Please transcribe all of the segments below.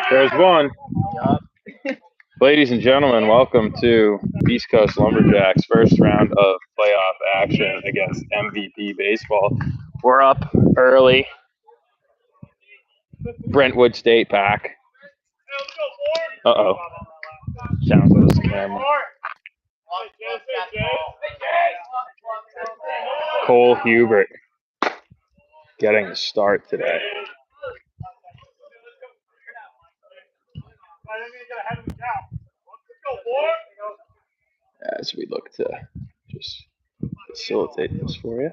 There's one. Ladies and gentlemen, welcome to East Coast Lumberjacks' first round of playoff action against MVP Baseball. We're up early. Brentwood State pack. Uh-oh. Sounds like a camera. Cole Hubert getting the start today. As we look to just facilitate this for you.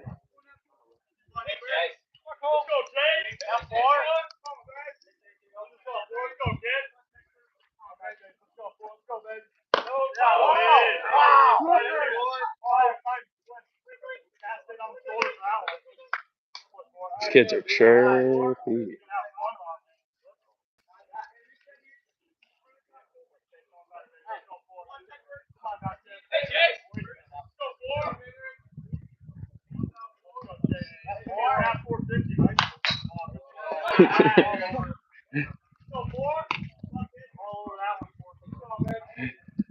These kids are chirpy.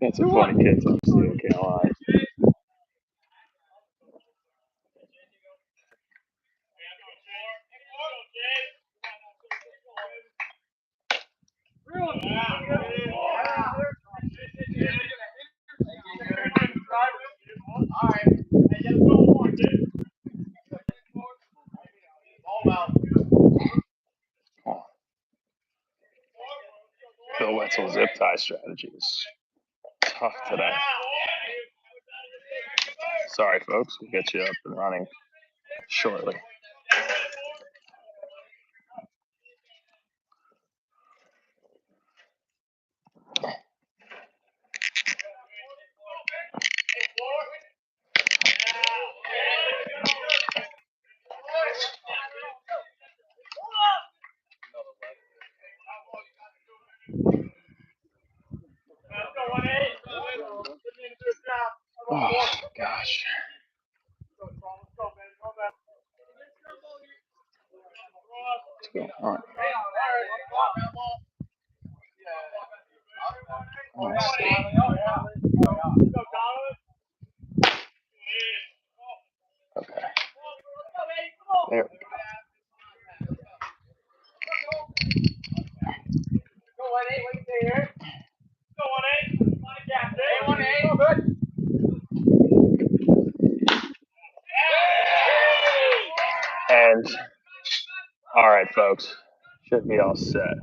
That's a funny kid, I'm still can't lie. Bill Wetzel's zip tie strategy is tough today. Sorry, folks. We'll get you up and running shortly. Oh, gosh. What's going on? Okay. There we And, all right, folks, should be all set.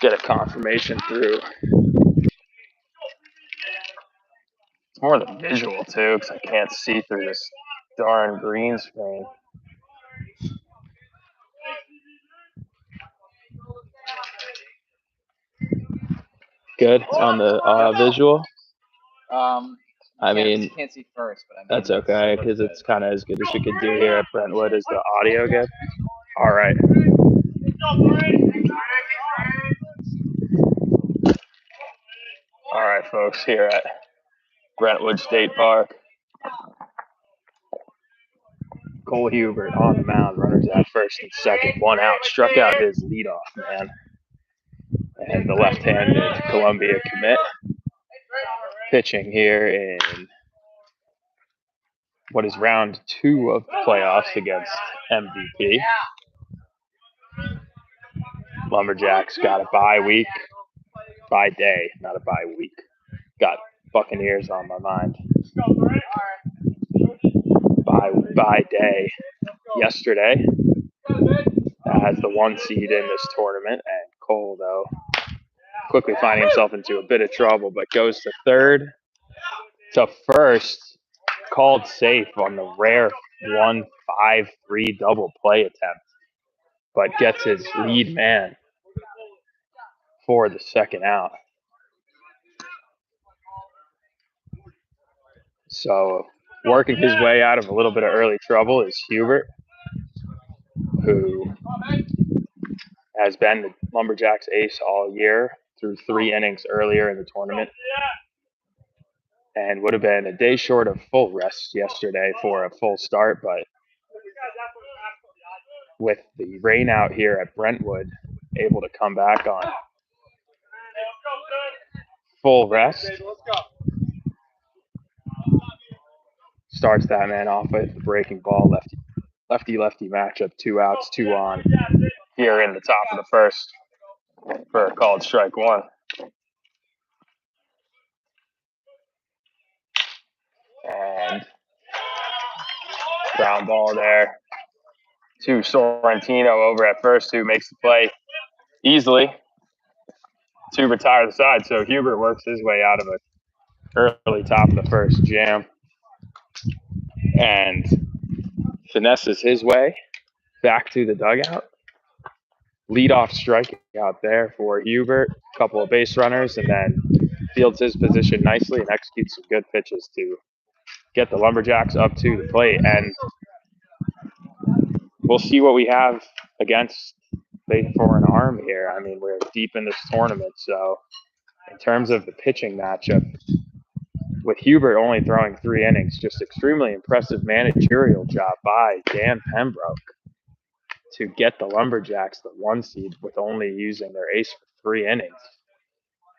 Get a confirmation through. It's more the visual, too, because I can't see through this darn green screen. Good on the visual? I mean, can't see first, but I mean, that's okay, because it's kind of as good as we could do here at Brentwood. Is the audio good? All right. All right, folks, here at Brentwood State Park. Cole Hubert on the mound, runners at first and second, one out, struck out his leadoff man. And the left-handed Columbia commit pitching here in what is round 2 of the playoffs against MVP. Lumberjacks got a bye week, bye day, not a bye week. Got Buccaneers on my mind. Bye day yesterday as the 1 seed in this tournament, and Cole, though, quickly finding himself into a bit of trouble, but goes to third to first, called safe on the rare 1-5-3 double play attempt, but gets his lead man for the second out. So working his way out of a little bit of early trouble is Hubert, who has been the Lumberjacks ace all year through 3 innings earlier in the tournament, and would have been a day short of full rest yesterday for a full start, but with the rain out here at Brentwood, able to come back on full rest. Starts that man off with the breaking ball, lefty matchup, 2 outs, 2 on here in the top of the first for a called strike 1. And ground ball there to Sorrentino over at first, who makes the play easily to retire the side. So Hubert works his way out of an early top of the first jam and finesses his way back to the dugout. Leadoff strikeout there for Hubert, a couple of base runners, and then fields his position nicely and executes some good pitches to get the Lumberjacks up to the plate. And we'll see what we have against for an arm here. I mean, we're deep in this tournament, so in terms of the pitching matchup, with Hubert only throwing 3 innings, just extremely impressive managerial job by Dan Pembroke to get the Lumberjacks the 1 seed with only using their ace for 3 innings.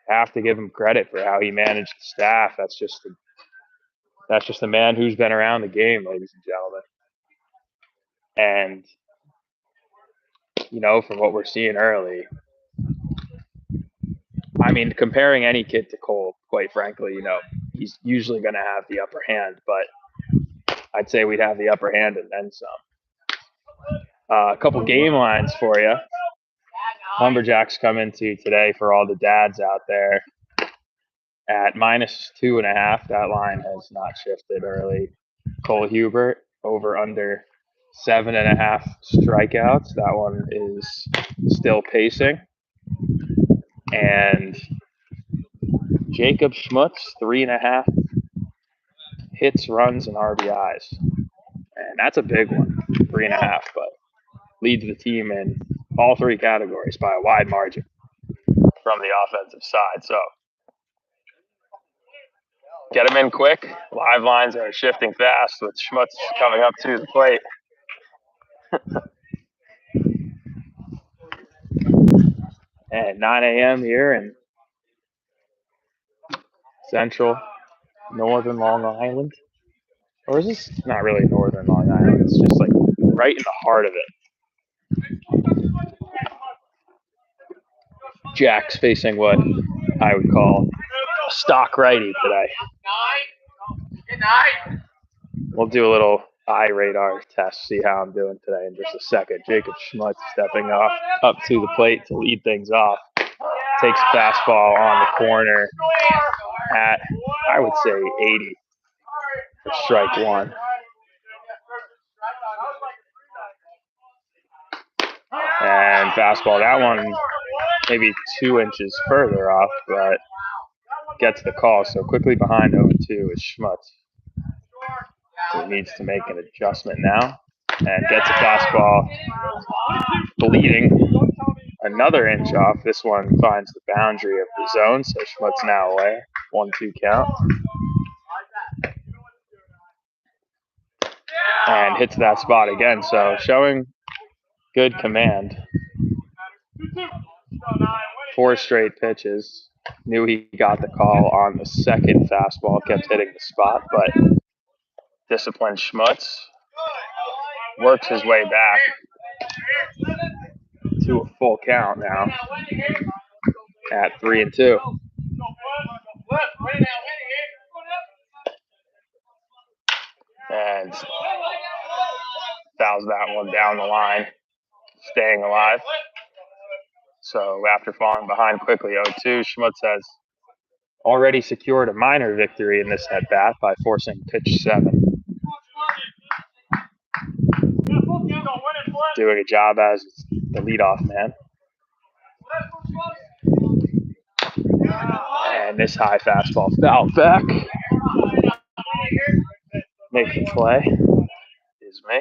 Have to give him credit for how he managed the staff. That's just a man who's been around the game, ladies and gentlemen. And from what we're seeing early, I mean, comparing any kid to Cole, quite frankly, he's usually going to have the upper hand, but I'd say we'd have the upper hand and then some. A couple game lines for you. Lumberjacks come into today for all the dads out there at -2.5. That line has not shifted early. Cole Hubert over under 7.5 strikeouts. That one is still pacing. And Jacob Schmutz, 3.5 hits, runs, and RBIs. And that's a big one, 3.5, but leads the team in all 3 categories by a wide margin from the offensive side. So get him in quick. Live lines are shifting fast with Schmutz coming up to the plate. And 9 a.m. here in central northern Long Island. Or is this not really northern Long Island? It's just like right in the heart of it. Jack's facing what I would call a stock righty today. We'll do a little eye radar test, see how I'm doing today in just a second. Jacob Schmutz stepping up to the plate to lead things off. Takes a fastball on the corner at, I would say, 80 for strike 1. And fastball, that one maybe 2 inches further off, but gets the call. So quickly behind 0-2 is Schmutz. He needs to make an adjustment now and gets a fastball bleeding another inch off. This one finds the boundary of the zone, so Schmutz now away. 1-2 count. And hits that spot again, so showing good command. 4 straight pitches. Knew he got the call on the second fastball, kept hitting the spot, but disciplined Schmutz works his way back to a full count now at 3-2. And fouls that one down the line, staying alive. So after falling behind quickly 0-2, Schmutz has already secured a minor victory in this at-bat by forcing pitch 7. Doing a job as the leadoff man. And this high fastball fouled back. Make the play is me.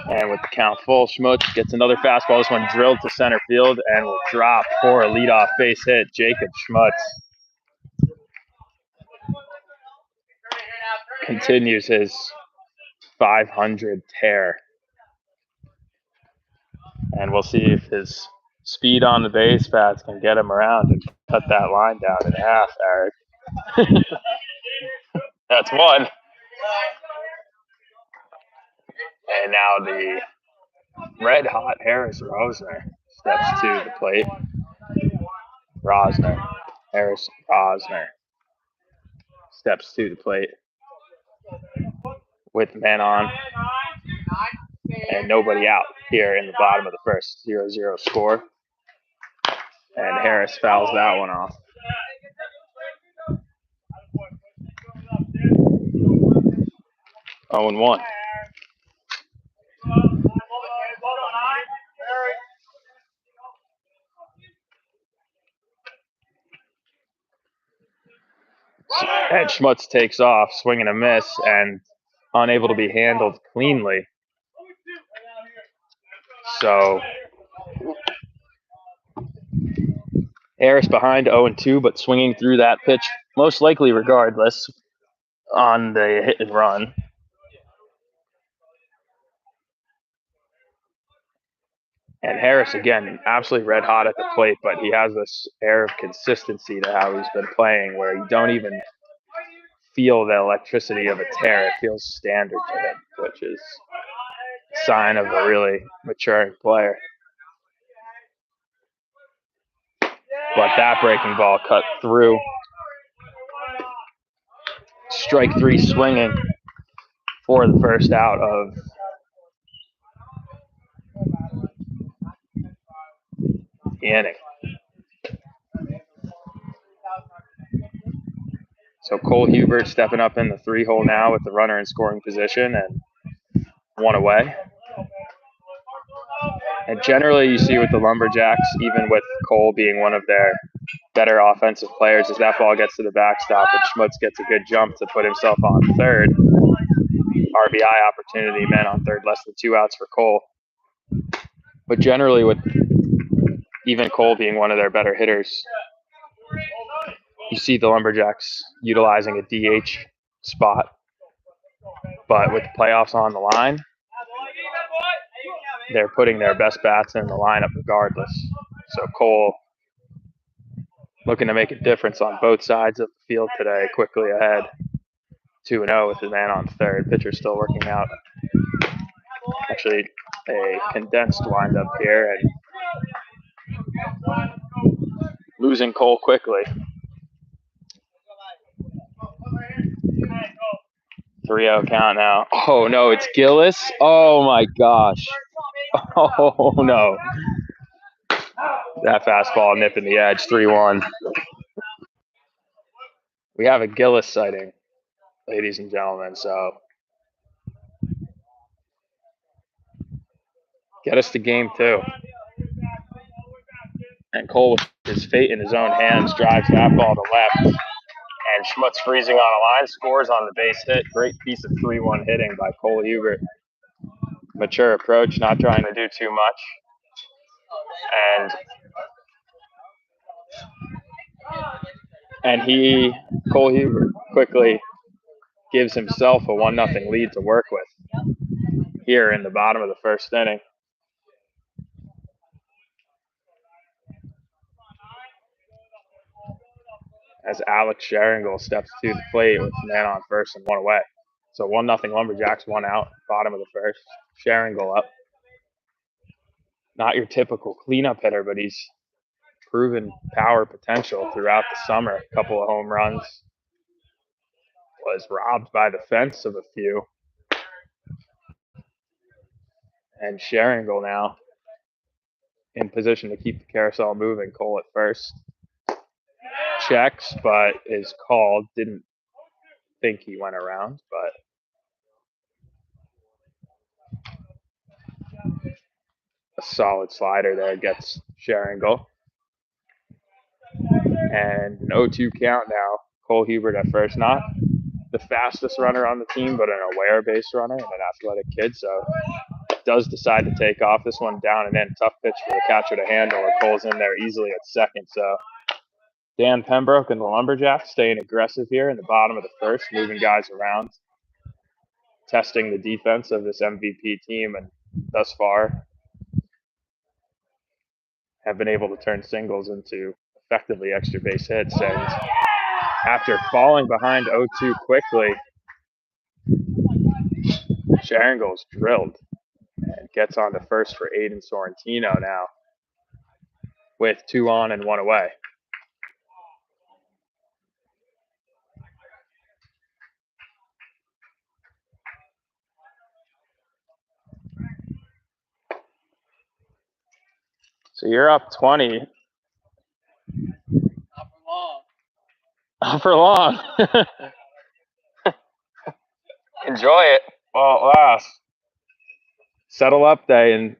And with the count full, Schmutz gets another fastball. This one drilled to center field and will drop for a leadoff base hit. Jacob Schmutz continues his 500 tear. And we'll see if his speed on the base paths can get him around and cut that line down in half, Eric. That's one. And now the red hot Harris Rosner steps to the plate. Harris Rosner steps to the plate with men on and nobody out here in the bottom of the first. 0-0 score. And Harris fouls that one off. Oh, and 1. And Schmutz takes off, swing and a miss, and unable to be handled cleanly. So Harris behind 0-2, but swinging through that pitch, most likely regardless, on the hit and run. And Harris, again, absolutely red hot at the plate, but he has this air of consistency to how he's been playing where you don't even feel the electricity of a tear. It feels standard to him, which is a sign of a really maturing player. But that breaking ball cut through. Strike 3 swinging for the first out of the inning. So Cole Hubert stepping up in the 3-hole now with the runner in scoring position and 1 away. And generally you see with the Lumberjacks, even with Cole being one of their better offensive players, as that ball gets to the backstop and Schmutz gets a good jump to put himself on third. RBI opportunity, men on third, less than 2 outs for Cole. But generally with even Cole being one of their better hitters, you see the Lumberjacks utilizing a DH spot. But with the playoffs on the line, they're putting their best bats in the lineup regardless. So Cole looking to make a difference on both sides of the field today, quickly ahead. 2-0 with his man on third. Pitcher still working out. Actually, a condensed windup here and losing Cole quickly. 3-0 count now. Oh, no, it's Gillis. Oh, my gosh. Oh, no. That fastball nipping the edge, 3-1. We have a Gillis sighting, ladies and gentlemen, so get us to game 2. And Cole, with his fate in his own hands, drives that ball to left. And Schmutz freezing on a line, scores on the base hit. Great piece of 3-1 hitting by Cole Hubert. Mature approach, not trying to do too much. And Cole Hubert, quickly gives himself a 1-0 lead to work with here in the bottom of the first inning. As Alex Sharingle steps to the plate with man on first and 1 away. So 1-0 Lumberjacks, 1 out, bottom of the first. Sharingle up. Not your typical cleanup hitter, but he's proven power potential throughout the summer. A couple of home runs. Was robbed by the fence of a few. And Sharingle now in position to keep the carousel moving. Cole at first. Checks, but is called. Didn't think he went around, but a solid slider there gets Sharingle. And an 0-2 count now. Cole Hubert at first. Not the fastest runner on the team, but an aware base runner and an athletic kid, so does decide to take off. This one down and in. Tough pitch for the catcher to handle. Cole's in there easily at second, so Dan Pembroke and the Lumberjacks staying aggressive here in the bottom of the first, moving guys around. testing the defense of this MVP team, and thus far have been able to turn singles into effectively extra base hits. And after falling behind 0-2 quickly, Sharingle's drilled and gets on to first for Aiden Sorrentino now with 2 on and 1 away. So you're up 20. Not for long. Enjoy it while it lasts. Settle up day, and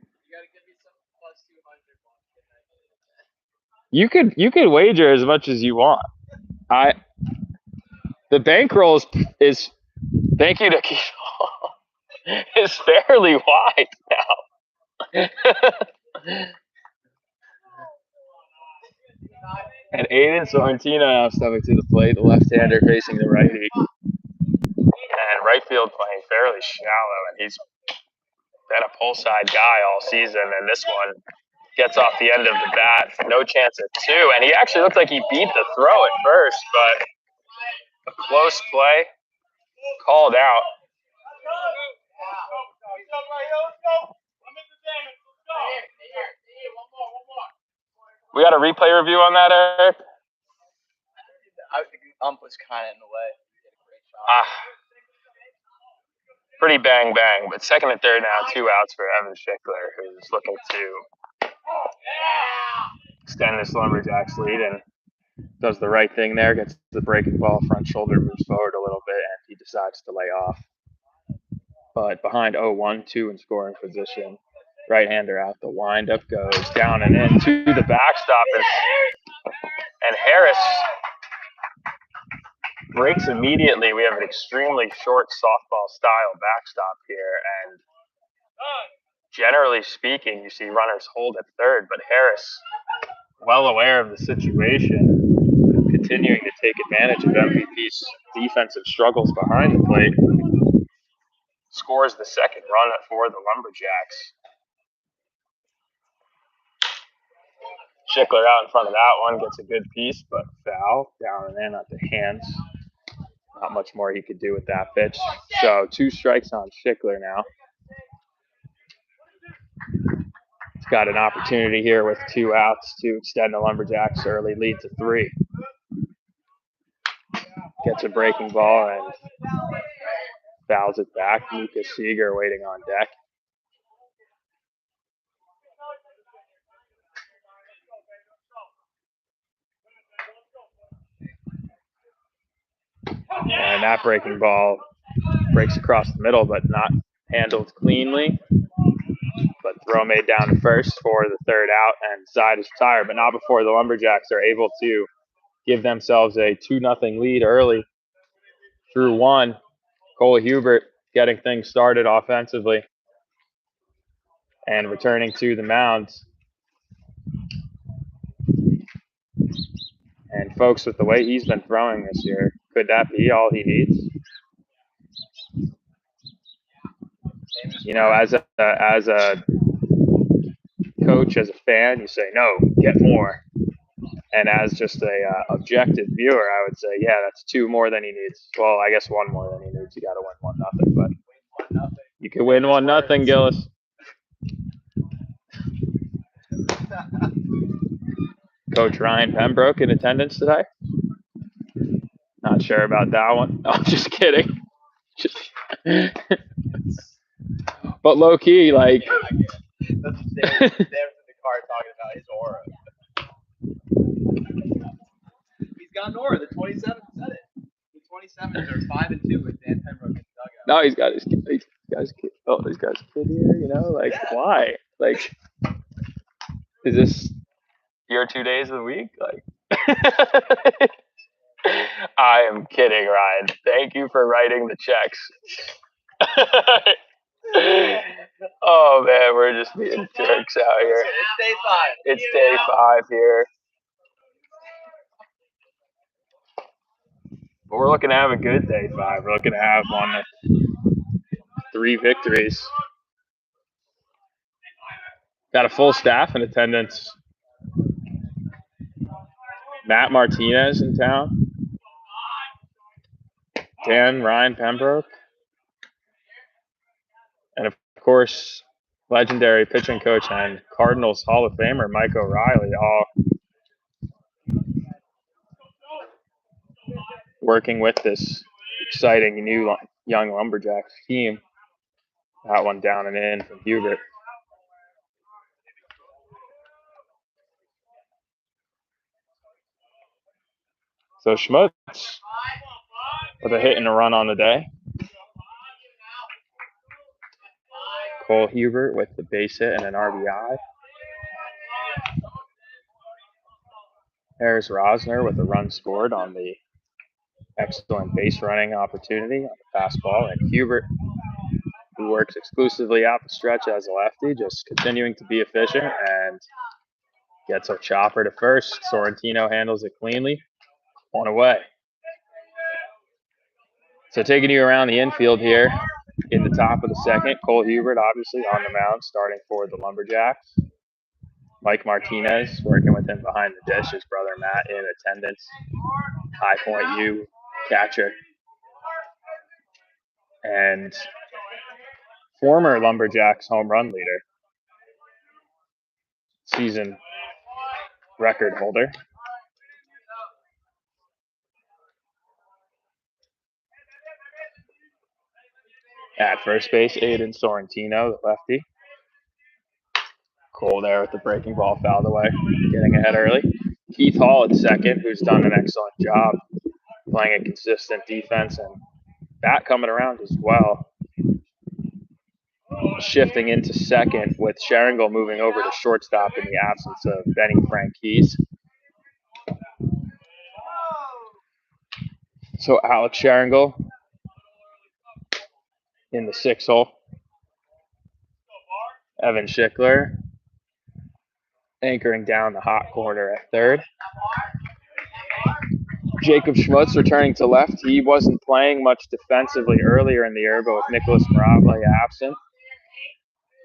you could wager as much as you want. The bankroll is thank you to Keith, is fairly wide now. And Aiden Sorrentino now stepping to the plate, the left-hander facing the righty. And right field playing fairly shallow, and he's been a pull side guy all season, and this one gets off the end of the bat, no chance at 2, and he actually looked like he beat the throw at first, but a close play called out. We got a replay review on that, Eric? The ump was kind of in the way. Pretty bang, but second and third now, 2 outs for Evan Schickler, who's looking to extend this Lumberjacks lead and does the right thing there, gets the breaking ball, front shoulder moves forward a little bit, and he decides to lay off. But behind 0-1-2 in scoring position, right-hander out, the windup goes down and in to the backstop, and Harris breaks immediately. We have an extremely short softball-style backstop here, and generally speaking, you see runners hold at third, but Harris, well aware of the situation, continuing to take advantage of MVP's defensive struggles behind the plate, scores the second run for the Lumberjacks. Schickler out in front of that one, gets a good piece, but foul, down and in at the hands. Not much more he could do with that pitch. So 2 strikes on Schickler now. He's got an opportunity here with 2 outs to extend the Lumberjacks' early lead to 3. Gets a breaking ball and fouls it back. Lucas Seeger waiting on deck. And that breaking ball breaks across the middle, but not handled cleanly. But throw made down to first for the third out, and side is retired, but not before the Lumberjacks are able to give themselves a 2-0 lead early through 1. Cole Hubert getting things started offensively and returning to the mound. And folks, with the way he's been throwing this year, could that be all he needs? You know, as a coach, as a fan, you say, no, get more. And as just a objective viewer, I would say, yeah, that's 2 more than he needs. Well, I guess 1 more than he needs. You got to win 1-0, but you can win 1-0, Gillis. Coach Ryan Pembroke in attendance today. Not sure about that one. No, I'm just kidding. But low key, like. That's there in the car talking about his aura. He's got an aura. The 27 said it. The 27s are 5-2 with Dan Pembroke in the dugout. No, he's got his kid. Oh, he's got his kid here. You know, like why? Like, is this your 2 days of the week? Like, I am kidding, Ryan. Thank you for writing the checks. Oh man, we're just being jerks out here. It's day 5. It's day 5 here. But we're looking to have a good day 5. We're looking to have one 3 victories. Got a full staff in attendance. Matt Martinez in town. Dan Ryan Pembroke. And of course, legendary pitching coach and Cardinals Hall of Famer Mike O'Reilly, all working with this exciting new young Lumberjacks team. That one down and in from Hubert. So Schmutz with a hit and a run on the day. Cole Hubert with the base hit and an RBI. Harris Rosner with a run scored on the excellent base running opportunity on the fastball. And Hubert, who works exclusively out the stretch as a lefty, just continuing to be efficient and gets a chopper to first. Sorrentino handles it cleanly. One away. So taking you around the infield here in the top of the second, Cole Hubert obviously on the mound starting for the Lumberjacks. Mike Martinez working with him behind the dish, his brother Matt in attendance. High Point U catcher. And former Lumberjacks home run leader. Season record holder. At first base, Aiden Sorrentino, the lefty. Cole there with the breaking ball fouled away, getting ahead early. Keith Hall at second, who's done an excellent job playing a consistent defense, and bat coming around as well. Shifting into second with Sharingle moving over to shortstop in the absence of Benny Franquise. So Alex Sharingle in the 6 hole. Evan Schickler anchoring down the hot corner at third. Jacob Schmutz returning to left. He wasn't playing much defensively earlier in the year, but with Nicholas Mirable absent,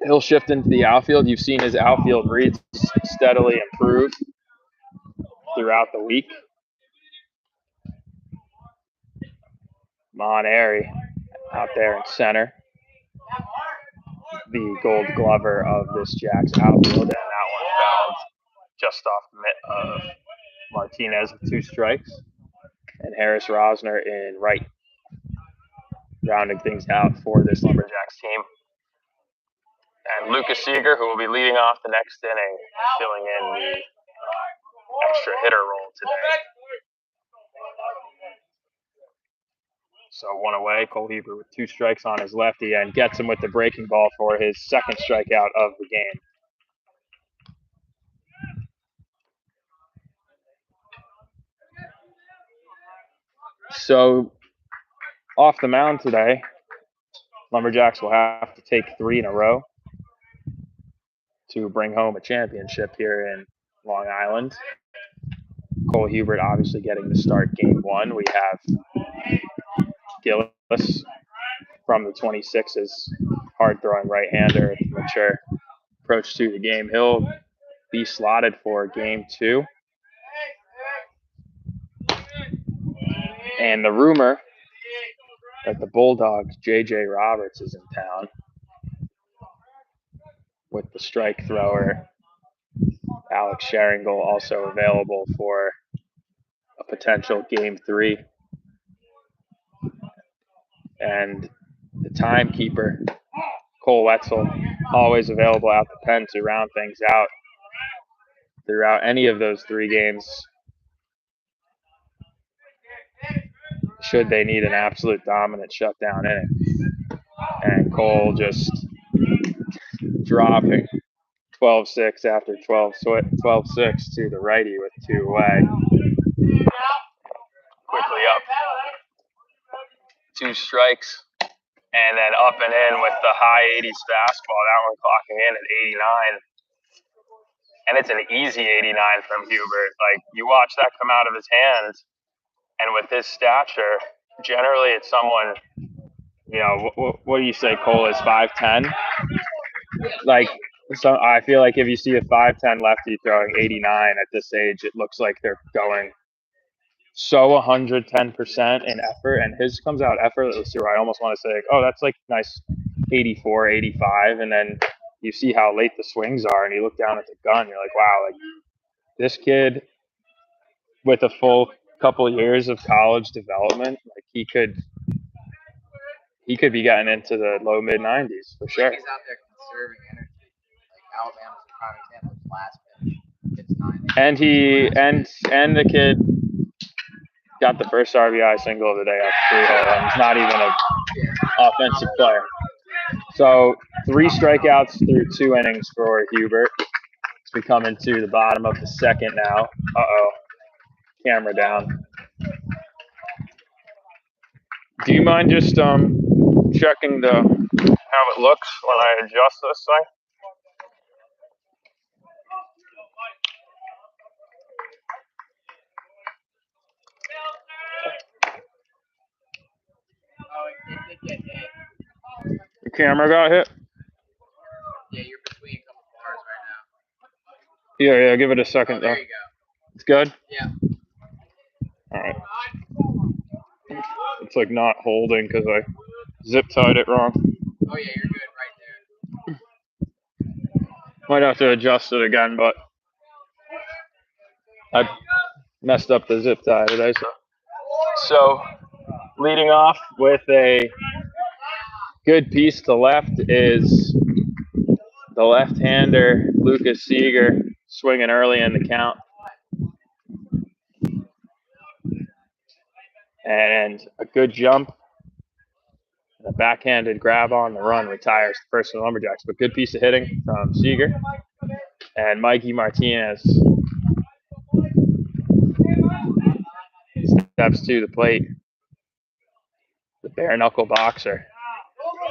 he'll shift into the outfield. You've seen his outfield reads steadily improve throughout the week. Mon Airy out there in center, the Gold Glover of this Jacks outfield, and that one fouled just off the mitt of Martinez with 2 strikes, and Harris Rosner in right, rounding things out for this Lumberjacks team. And Lucas Seeger, who will be leading off the next inning, filling in the extra hitter role today. So one away, Cole Hubert with 2 strikes on his lefty and gets him with the breaking ball for his second strikeout of the game. So off the mound today, Lumberjacks will have to take 3 in a row to bring home a championship here in Long Island. Cole Hubert obviously getting to start game 1. We have Gillis from the 26s, hard-throwing right-hander, mature approach to the game. He'll be slotted for game 2. And the rumor that the Bulldogs' J.J. Roberts is in town with the strike thrower Alex Sharingle also available for a potential game 3. And the timekeeper, Cole Wetzel, always available out the pen to round things out throughout any of those 3 games, should they need an absolute dominant shutdown inning. And Cole just dropping 12-6 after 12-6 to the righty with 2 away. Quickly up. 2 strikes. And then up and in with the high 80s fastball. That one clocking in at 89. And it's an easy 89 from Hubert. Like, you watch that come out of his hands, and with his stature, generally it's someone You know, what do you say Cole is 5'10"? Like, so I feel like if you see a 5'10" lefty throwing 89 at this age, it looks like they're going so 110% in effort, and his comes out effortlessly. Where I almost want to say, like, oh, that's like nice 84, 85, and then you see how late the swings are, and you look down at the gun, you're like, wow, like this kid with a full couple years of college development, like he could be getting into the low mid 90s for sure. He's out there conserving energy. Like Alabama's a prime example of last pitch. It's 9. And and the kid got the first RBI single of the day off 3 hole runs. Not even an offensive player. So 3 strikeouts through 2 innings for Hubert. As we come into the bottom of the second now. Camera down. Do you mind just checking how it looks when I adjust this thing? The camera got hit? Yeah, you're between a couple bars right now. Yeah, give it a second though. There you go. It's good? Yeah. Alright. It's like not holding because I zip tied it wrong. Oh yeah, you're good right there. Might have to adjust it again, but I messed up the zip tie today. So leading off with a good piece to left is the left-hander Lucas Seeger swinging early in the count. And a good jump. And a backhanded grab on the run retires the first of the Lumberjacks. But good piece of hitting from Seeger. And Mikey Martinez steps to the plate. The bare knuckle boxer.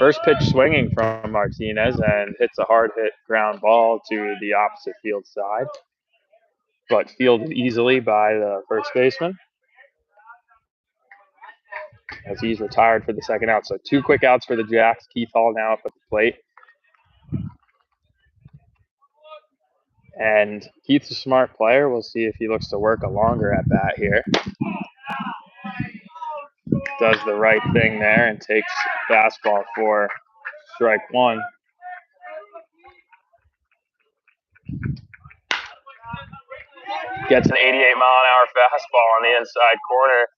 First pitch swinging from Martinez and hits a hard hit ground ball to the opposite field side. But fielded easily by the first baseman. As he's retired for the second out. So 2 quick outs for the Jacks. Keith Hall now up at the plate. And Keith's a smart player. We'll see if he looks to work a longer at bat here. Does the right thing there and takes fastball for strike 1. Gets an 88-mile-an-hour fastball on the inside corner.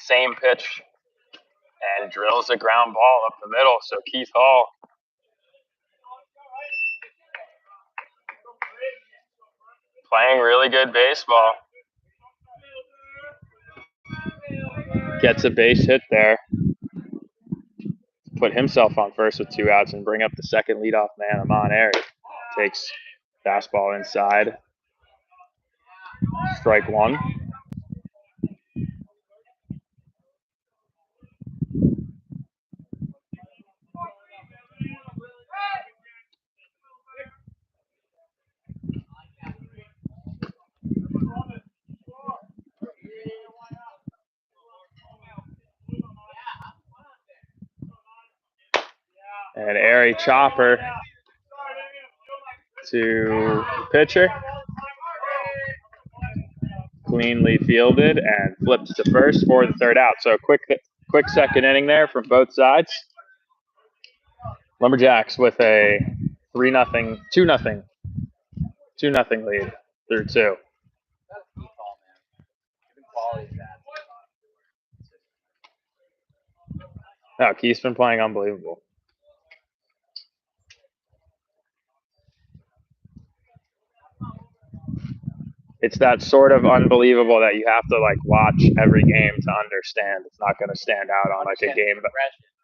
Same pitch. And drills a ground ball up the middle. So Keith Hall playing really good baseball. Gets a base hit there. Put himself on first with 2 outs and bring up the second leadoff man, Amon Airy. Takes fastball inside. Strike 1. And Airy chopper to the pitcher. Cleanly fielded and flips to first for the third out. So quick second inning there from both sides. Lumberjacks with a 2-0 lead through 2. No, Keith's been playing unbelievable. It's that sort of unbelievable that you have to like watch every game to understand. It's not going to stand out on like a game.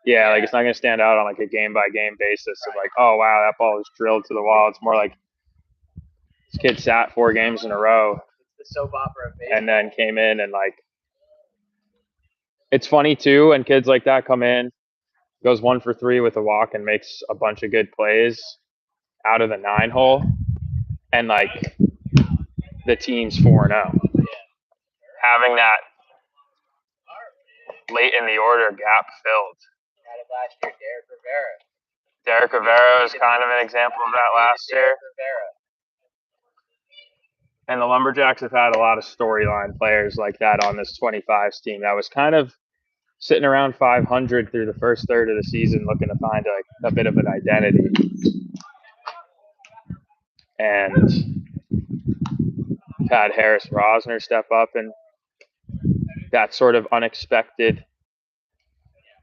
Yeah, like it's not going to stand out on like a game by game basis of like, oh wow, that ball was drilled to the wall. It's more like this kid sat 4 games in a row. It's the soap opera of baseball. And then came in and like, it's funny too when kids like that come in, goes 1 for 3 with a walk and makes a bunch of good plays out of the 9 hole, and like the team's 4-0. Having that late in the order gap filled. Had it last year, Derek Rivera. Derek Rivera is kind of an example of that last year. And the Lumberjacks have had a lot of storyline players like that on this 25s team. That was kind of sitting around 500 through the first third of the season, looking to find a bit of an identity. And had Harris Rosner step up, and that sort of unexpected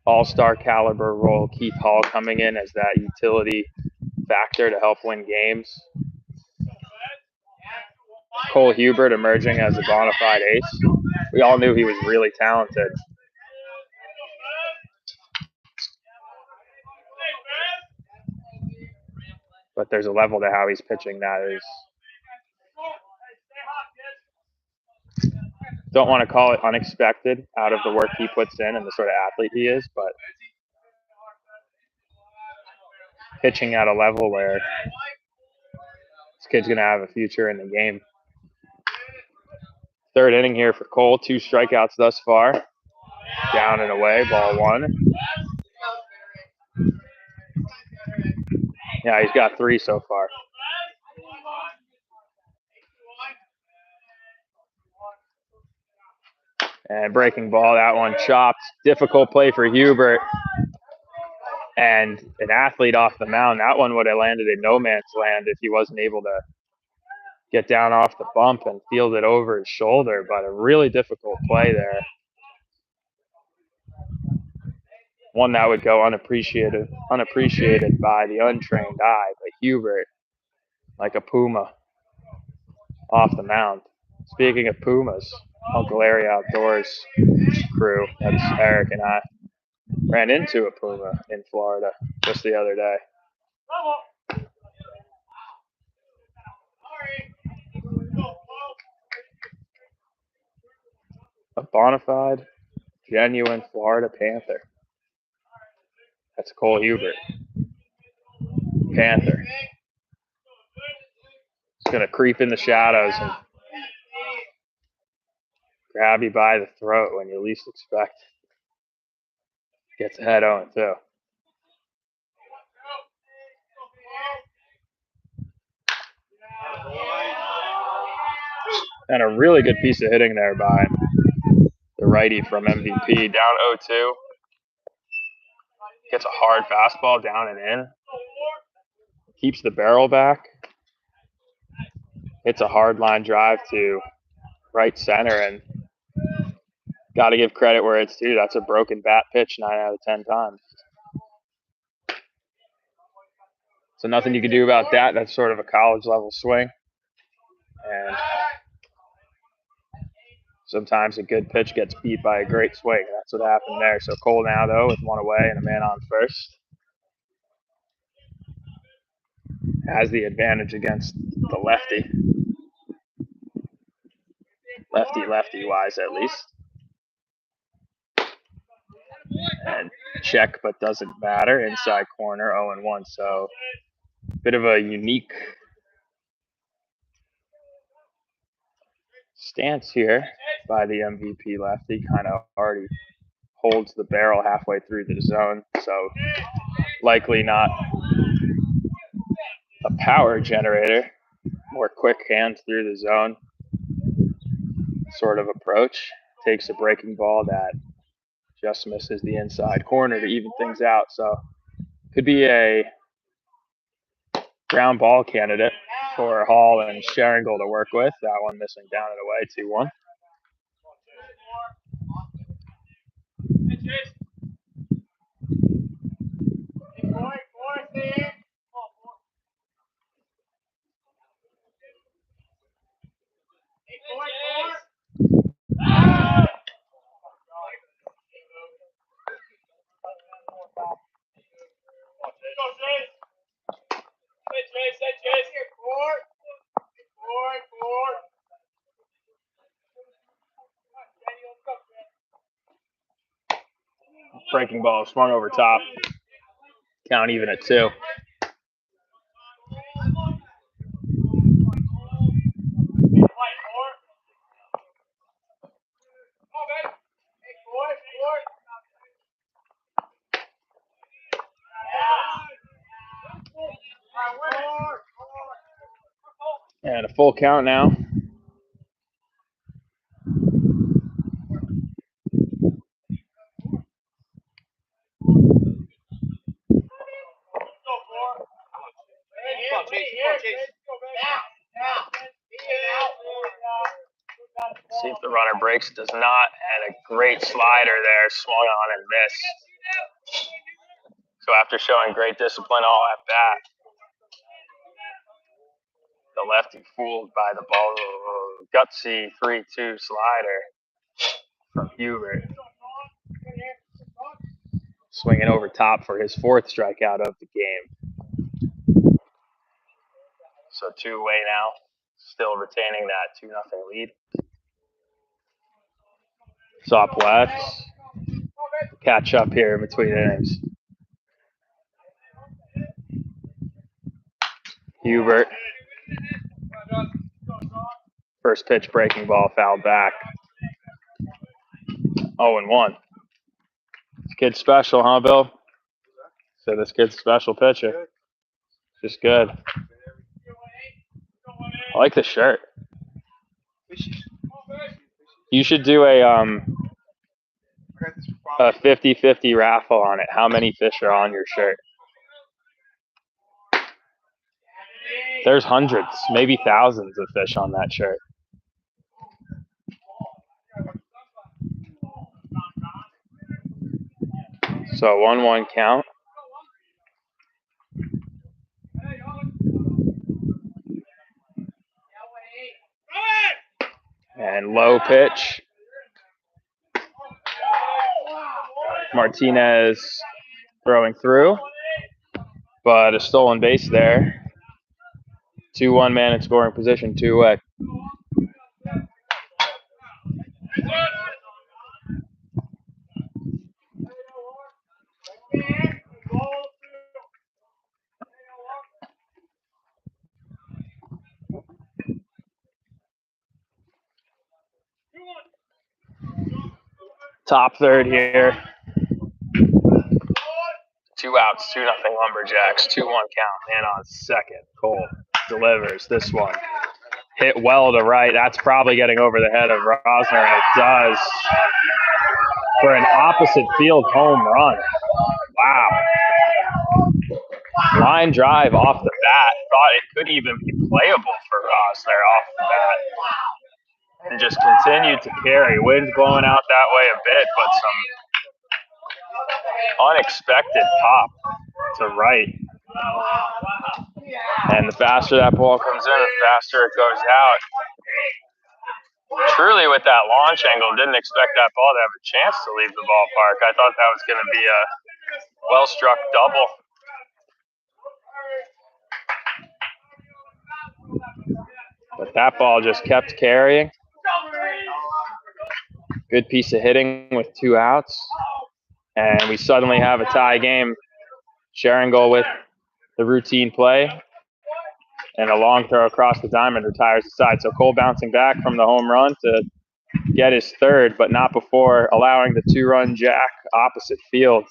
all-star caliber role. Keith Hall coming in as that utility factor to help win games. Cole Hubert emerging as a bona fide ace. We all knew he was really talented. But there's a level to how he's pitching that is, don't want to call it unexpected out of the work he puts in and the sort of athlete he is, but pitching at a level where this kid's going to have a future in the game. Third inning here for Cole. 2 strikeouts thus far. Down and away, ball 1. Yeah, he's got 3 so far. And breaking ball, that one chopped. Difficult play for Hubert. And an athlete off the mound. That one would have landed in no man's land if he wasn't able to get down off the bump and field it over his shoulder. But a really difficult play there. One that would go unappreciated by the untrained eye. But Hubert, like a puma, off the mound. Speaking of pumas, Uncle Larry Outdoors crew, that's Eric and I, ran into a puma in Florida just the other day. A bona fide, genuine Florida Panther. That's Cole Hubert. Panther. He's going to creep in the shadows and grab you by the throat when you least expect. Gets ahead 0-2. And a really good piece of hitting there by the righty from MVP. Down 0-2. Gets a hard fastball down and in. Keeps the barrel back. Hits a hard line drive to right center, and got to give credit where it's due. That's a broken bat pitch 9 out of 10 times. So nothing you can do about that. That's sort of a college level swing. And sometimes a good pitch gets beat by a great swing. That's what happened there. So Cole now, though, with 1 away and a man on first, has the advantage against the lefty. Lefty wise, at least. And check, but doesn't matter. Inside corner, 0-1. So bit of a unique stance here by the MVP lefty. Kind of already holds the barrel halfway through the zone. So likely not a power generator. More quick hands through the zone sort of approach. Takes a breaking ball that just misses the inside corner to even things out. So could be a ground ball candidate for Hall and Sharingle to work with. That one missing down and away, 2-1. Breaking ball swung over top. Count even at 2. And a full count now. See if the runner breaks. Does not. And a great slider there. Swung on and missed. So after showing great discipline all at bat, the lefty fooled by the ball. Gutsy 3-2 slider from Hubert. Swinging over top for his 4th strikeout of the game. So 2-away now. Still retaining that 2-0 lead. Soplex. Catch up here between innings. Hubert. First pitch breaking ball fouled back. 0-1. This kid's special, huh, Bill? So this kid's a special pitcher. Just good. I like the shirt. You should do a 50-50 raffle on it. How many fish are on your shirt? There's hundreds, maybe thousands of fish on that shirt. So 1-1 count. And low pitch. Martinez throwing through, but a stolen base there. 2-1 man in scoring position, 2-away. Top third here. 2 outs, 2-0 Lumberjacks, 2-1 count. Man on second. Cole delivers this one. Hit well to right. That's probably getting over the head of Rosner, and it does for an opposite field home run. Wow. Line drive off the bat. Thought it could even be playable for Rosner off the bat. And just continued to carry. Wind's blowing out that way a bit, but some unexpected pop to right. And the faster that ball comes in, the faster it goes out. Truly, with that launch angle, didn't expect that ball to have a chance to leave the ballpark. I thought that was going to be a well-struck double. But that ball just kept carrying. Good piece of hitting with 2 outs. And we suddenly have a tie game. Sharingal with the routine play. And a long throw across the diamond retires the side. So Cole bouncing back from the home run to get his 3rd, but not before allowing the 2-run jack opposite field.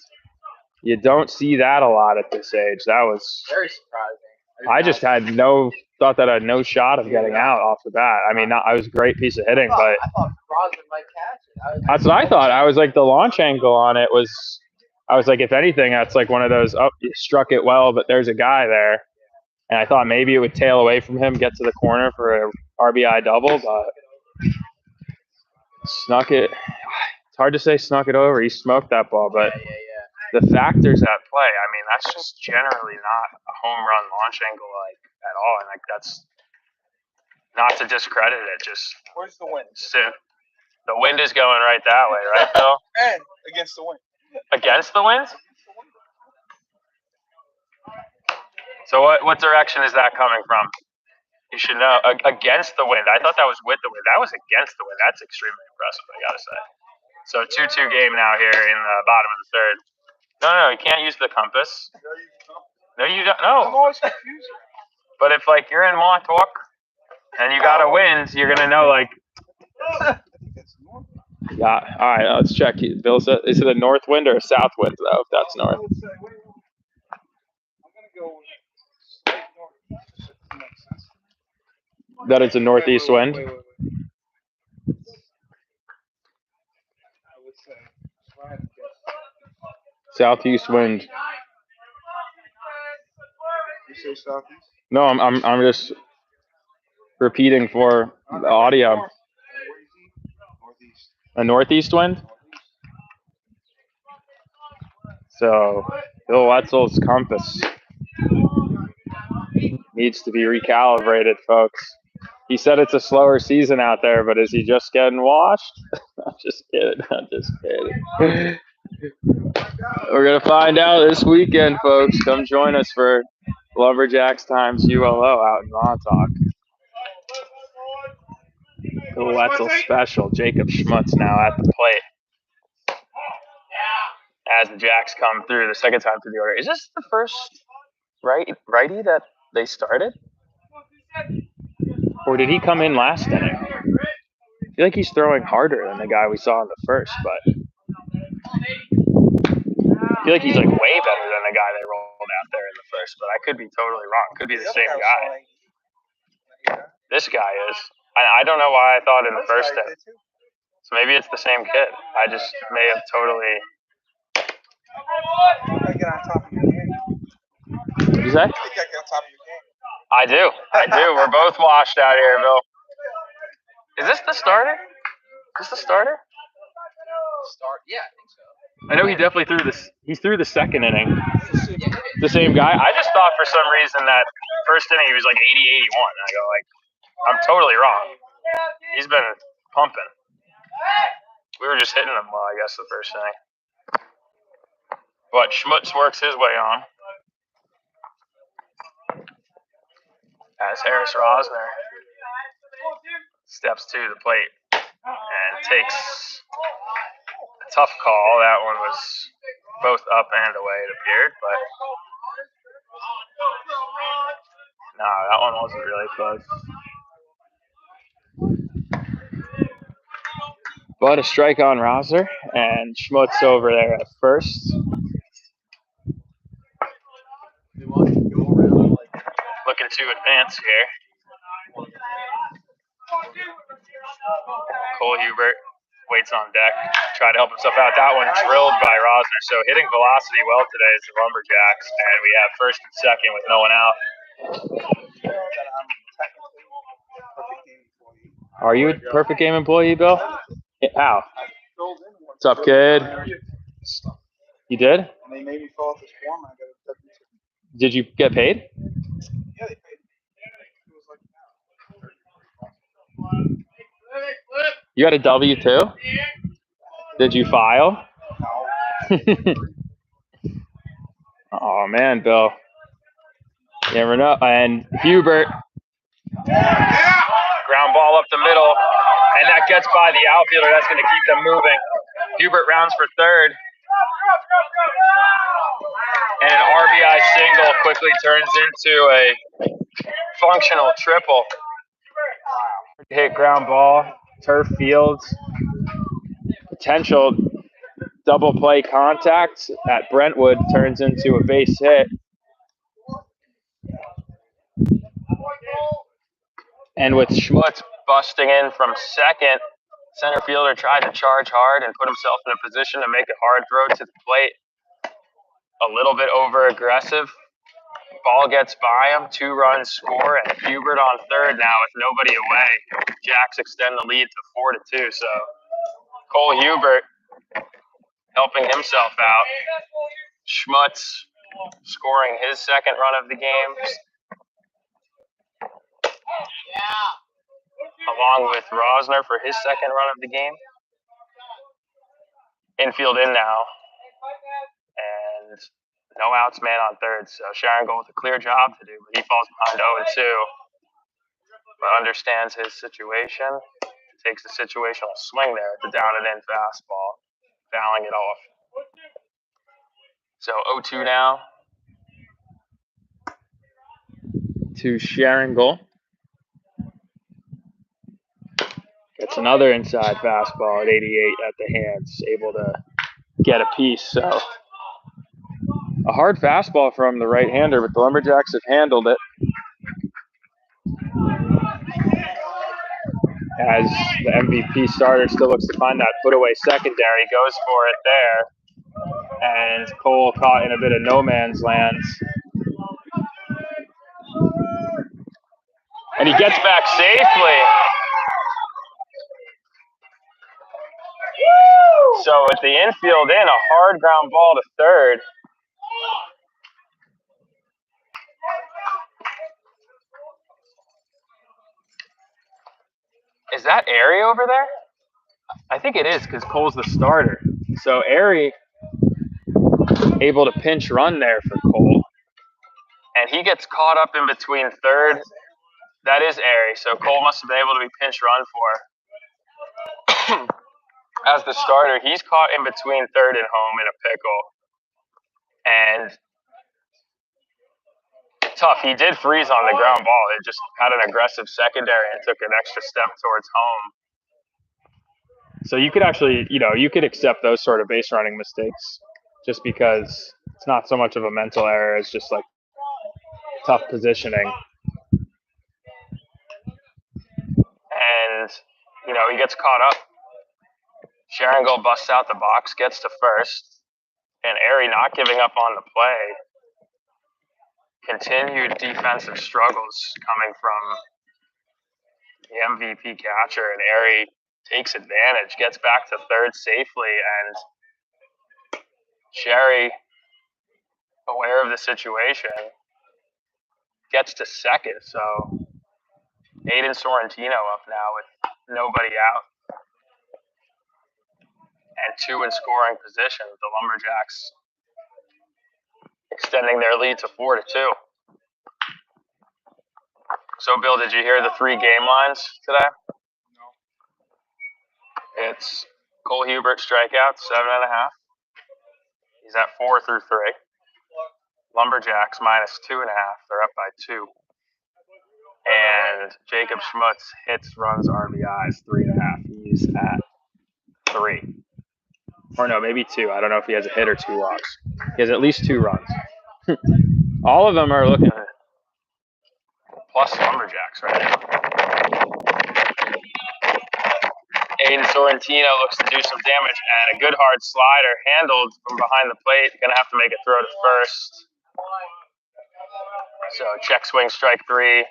You don't see that a lot at this age. That was very surprising. I just thought that I had no shot of getting out off the bat. I mean, it was a great piece of hitting, but I thought Rosner might catch it. That's what I thought. I was like, the launch angle on it was, I was like, if anything, that's like one of those, you struck it well, but there's a guy there. And I thought maybe it would tail away from him, get to the corner for a RBI double, but snuck it. It's hard to say snuck it over. He smoked that ball, but the factors at play, I mean, that's just generally not a home run launch angle at all. And that's not to discredit it. Just where's the wind? The wind is going right that way, right, Phil? And against the wind. Against the wind? So what direction is that coming from? You should know. Against the wind. I thought that was with the wind. That was against the wind. That's extremely impressive, I gotta say. So 2-2 game now here in the bottom of the 3rd. No, you can't use the compass. No, you don't. No. I'm always confused. But if you're in Montauk and you got a wind, you're gonna know Yeah. All right. Let's check. Bill said, is it a north wind or a south wind though? If that's north. I'm gonna go straight north. That it's a northeast wind. Wait. I would say. If I had to guess. Southeast wind. You say southeast? No, I'm just repeating for the audio. Where is he? Northeast. A northeast wind. So Bill Wetzel's compass needs to be recalibrated, folks. He said it's a slower season out there, but is he just getting washed? I'm just kidding. I'm just kidding. We're going to find out this weekend, folks. Come join us for Lumberjacks times ULO out in Montauk. Bill Wetzel special. Jacob Schmutz now at the plate. As the Jacks come through the second time through the order. Is this the first righty that they started? Or did he come in last inning? I feel like he's throwing harder than the guy we saw in the first, but I feel like he's like way better than the guy they rolled out there in the first, but I could be totally wrong. Could be the same guy. This guy is. I don't know why I thought in the first inning. So maybe it's the same kid. I just may have totally. Get on top of your game. What did you say? You gotta get on top of your game. I do. We're both washed out here, Bill. Is this the starter? Is this the starter? Yeah, I think so. I know he definitely threw this. He threw the second inning. The same guy. I just thought for some reason that first inning he was like 80, 81. I go like, I'm totally wrong. He's been pumping. We were just hitting him well, I guess, the first inning. But Schmutz works his way on. As Harris Rosner steps to the plate and takes a tough call. That one was both up and away, it appeared, but no, that one wasn't really close. But a strike on Rosner and Schmutz over there at first. Looking to advance here. Cole Hubert waits on deck, try to help himself out. That one drilled by Rosner. So hitting velocity well today is the Lumberjacks, and we have first and second with no one out. Are you a perfect game employee, Bill? How? What's up, kid? You did? And they made me fill out this form. I got a W-2. Did you get paid? Yeah, they paid me. It was like You got a W-2? Did you file? Oh, man, Bill. You never know. And Hubert. Ground ball up the middle. And that gets by the outfielder. That's going to keep them moving. Hubert rounds for third. And an RBI single quickly turns into a functional triple. Hit ground ball, turf fields, potential double play contact at Brentwood turns into a base hit. And with Schmutz busting in from second, center fielder tried to charge hard and put himself in a position to make a hard throw to the plate. A little bit over aggressive. Ball gets by him, 2 runs score, and Hubert on third now with nobody away. Jacks extend the lead to 4-2. So Cole Hubert helping himself out. Schmutz scoring his second run of the game. Along with Rosner for his second run of the game. Infield in now. And no outs, man on third. So Sharon Gold with a clear job to do, but he falls behind 0-2. But understands his situation. Takes the situational swing there at the down and in fastball, fouling it off. So 0-2 now to Sharon Gold. Gets another inside fastball at 88 at the hands, able to get a piece. So a hard fastball from the right-hander, but the Lumberjacks have handled it. as the MVP starter still looks to find that put away secondary, goes for it there. And Cole caught in a bit of no man's land. And he gets back safely. So with the infield in, a hard ground ball to third. Is that Airy over there? I think it is because Cole's the starter. So Airy able to pinch run there for Cole. And he gets caught up in between third. That is Airy. So Cole must have been able to be pinch run for. As the starter, he's caught in between third and home in a pickle. And tough. He did freeze on the ground ball. It just had an aggressive secondary and took an extra step towards home. So you could actually, you could accept those sort of base running mistakes just because it's not so much of a mental error. It's just like tough positioning. And, he gets caught up. Sharingold busts out the box, gets to first. And Airy not giving up on the play. Continued defensive struggles coming from the MVP catcher. And Airy takes advantage, gets back to third safely. And Sherry, aware of the situation, gets to second. So Aiden Sorrentino up now with nobody out. And two in scoring position. The Lumberjacks extending their lead to 4-2. So, Bill, did you hear the 3 game lines today? No. It's Cole Hubert strikeout, 7.5. He's at 4 through 3. Lumberjacks -2.5. They're up by 2. And Jacob Schmutz hits, runs, RBIs, 3.5. He's at 3. Or no, maybe 2. I don't know if he has a hit or 2 walks. He has at least 2 runs. All of them are looking at plus Lumberjacks right now. Aiden Sorrentino looks to do some damage, and a good hard slider handled from behind the plate. Gonna have to make a throw to first. So check swing, strike 3.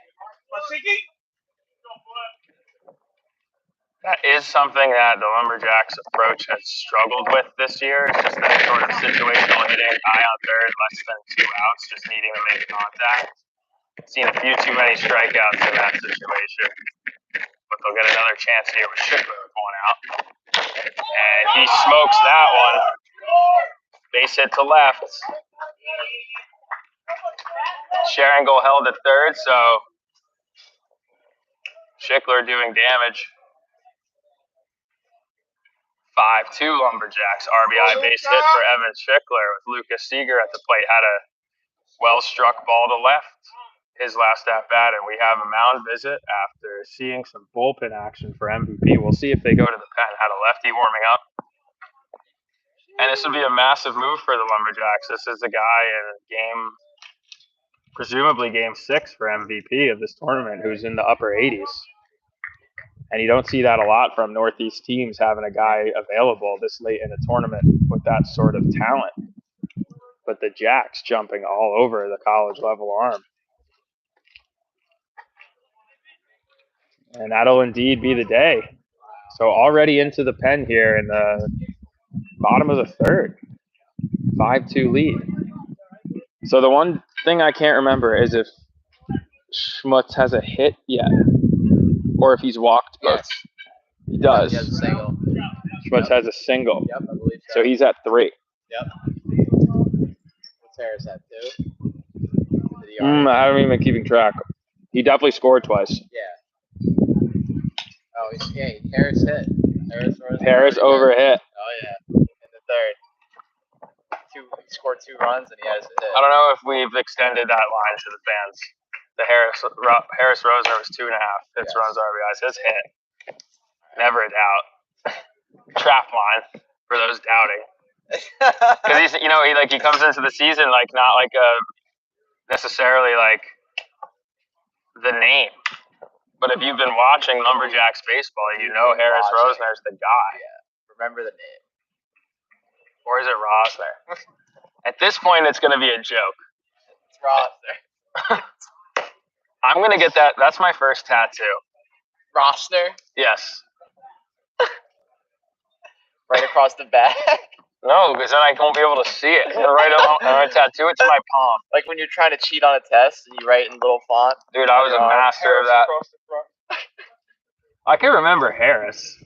That is something that the Lumberjacks approach has struggled with this year. It's just that sort of situational hitting, high on third, less than 2 outs, just needing to make contact. Seen a few too many strikeouts in that situation. But they'll get another chance here with Schickler with 1 out. And he smokes that one. Base hit to left. Sharingold held at third, so Schickler doing damage. 5-2 Lumberjacks. RBI base hit for Evan Schickler with Lucas Seeger at the plate. Had a well-struck ball to left. His last at-bat, and we have a mound visit after seeing some bullpen action for MVP. We'll see if they go to the pen. Had a lefty warming up. And this would be a massive move for the Lumberjacks. This is a guy in presumably game 6 for MVP of this tournament, who's in the upper 80s. And you don't see that a lot from Northeast teams, having a guy available this late in a tournament with that sort of talent. But the Jacks jumping all over the college level arm. And that'll indeed be the day. So already into the pen here in the bottom of the third. 5-2 lead. So the one thing I can't remember is if Schmutz has a hit yet. Or if he's walked both. Yes. He does. He has a single. Schmutz has a single. Yep, I believe So he's at 3. Yep. What's Harris at, 2? Did he I haven't even been keeping track. He definitely scored twice. Yeah. Oh, Harris hit. Harris over hit. Oh, yeah. In the third. He scored 2 runs, and he has a hit. I don't know if we've extended that line to the fans. The Harris Roser was 2.5. Hits, runs, RBIs. His hit. Never a doubt. Trap line for those doubting. Because he comes into the season not like necessarily like the name. But if you've been watching Lumberjacks baseball, you know Harris Rosner's the guy. Yeah. Remember the name. Or is it Rosner? At this point, it's going to be a joke. It's Rosner. I'm going to get that. That's my first tattoo. Rosner? Yes. Right across the back? No, because then I won't be able to see it. I'm going to tattoo it to my palm. Like when you're trying to cheat on a test and you write in little font? Dude, I was a master of that. I can remember Harris.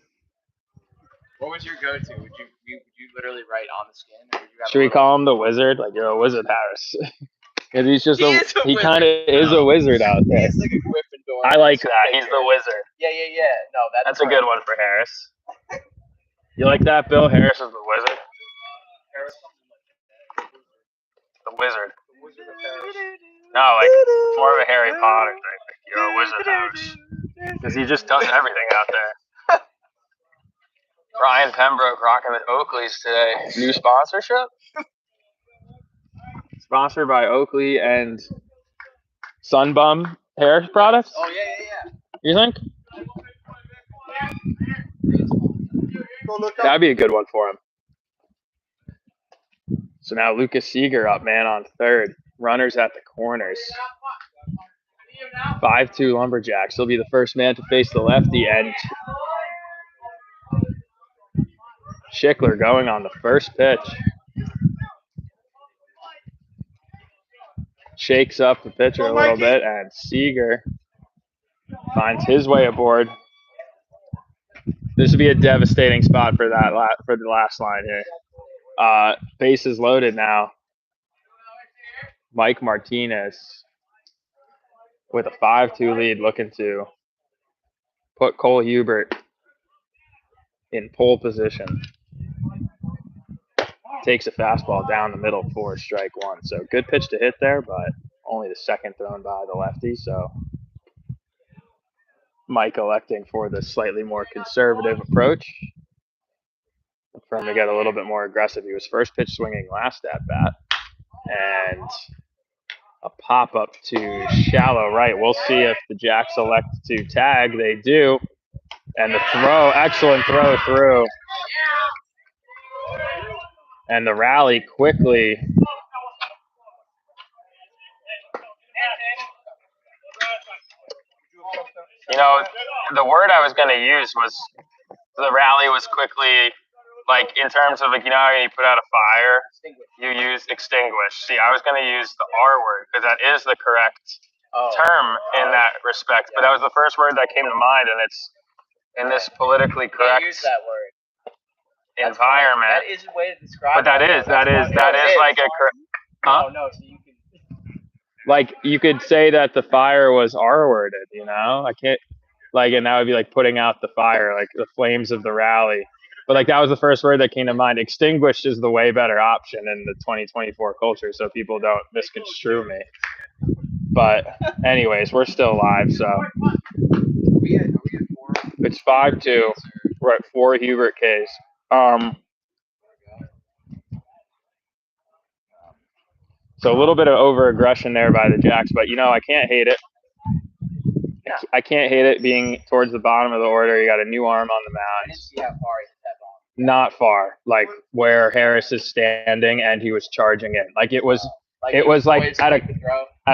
What was your go-to? Would you literally write on the skin? Or would you have Should we call him the Wizard? Like, you're a wizard, Harris. Because he's just he kind of is a wizard out there. He's like a Gryffindor. I like that. He's the wizard. Yeah. No, that's a good one for Harris. You like that, Bill? Harris is the wizard. The wizard. The Wizard of Harris. No, like more of a Harry Potter thing. Like, you're a wizard, Harris. Because he just does everything out there. Brian Pembroke rocking the Oakleys today. New sponsorship? Sponsored by Oakley and Sunbum hair products? Oh, yeah. You think? That'd be a good one for him. So now Lucas Seeger up, man, on third. Runners at the corners. 5-2 Lumberjacks. He'll be the first man to face the lefty, and Schickler going on the first pitch. Shakes up the pitcher a little bit, and Seeger finds his way aboard. This would be a devastating spot for for the last line here. Bases loaded now. Mike Martinez with a 5-2 lead, looking to put Cole Hubert in pole position. Takes a fastball down the middle for strike one. So good pitch to hit there, but only the second thrown by the lefty. So Mike electing for the slightly more conservative approach. For him to get a little bit more aggressive. He was first pitch swinging last at bat. And a pop-up to shallow right. We'll see if the Jacks elect to tag. They do. And the throw, excellent throw through. And the rally quickly. You know, the word I was going to use was the rally was quickly, like in terms of, like, you know how you put out a fire, you use extinguish. See, I was going to use the R word because that is the correct term in that respect. But that was the first word that came to mind, and it's in this politically correct use that word. Environment. That is a way to describe it. But that is like a huh? No, so you can. Like, you could say that the fire was R-worded, you know? I can't, like, and that would be like putting out the fire, like the flames of the rally. But, like, that was the first word that came to mind. Extinguished is the way better option in the 2024 culture, so people don't misconstrue me. But, anyways, we're still live, so. It's 5-2. We're at 4 Hubert Ks. So a little bit of over-aggression there by the Jacks, but, you know, I can't hate it. I can't hate it being towards the bottom of the order. You got a new arm on the mound. I didn't see how far he hit that ball. Not far, like where Harris is standing, and he was charging in. Like, it was like at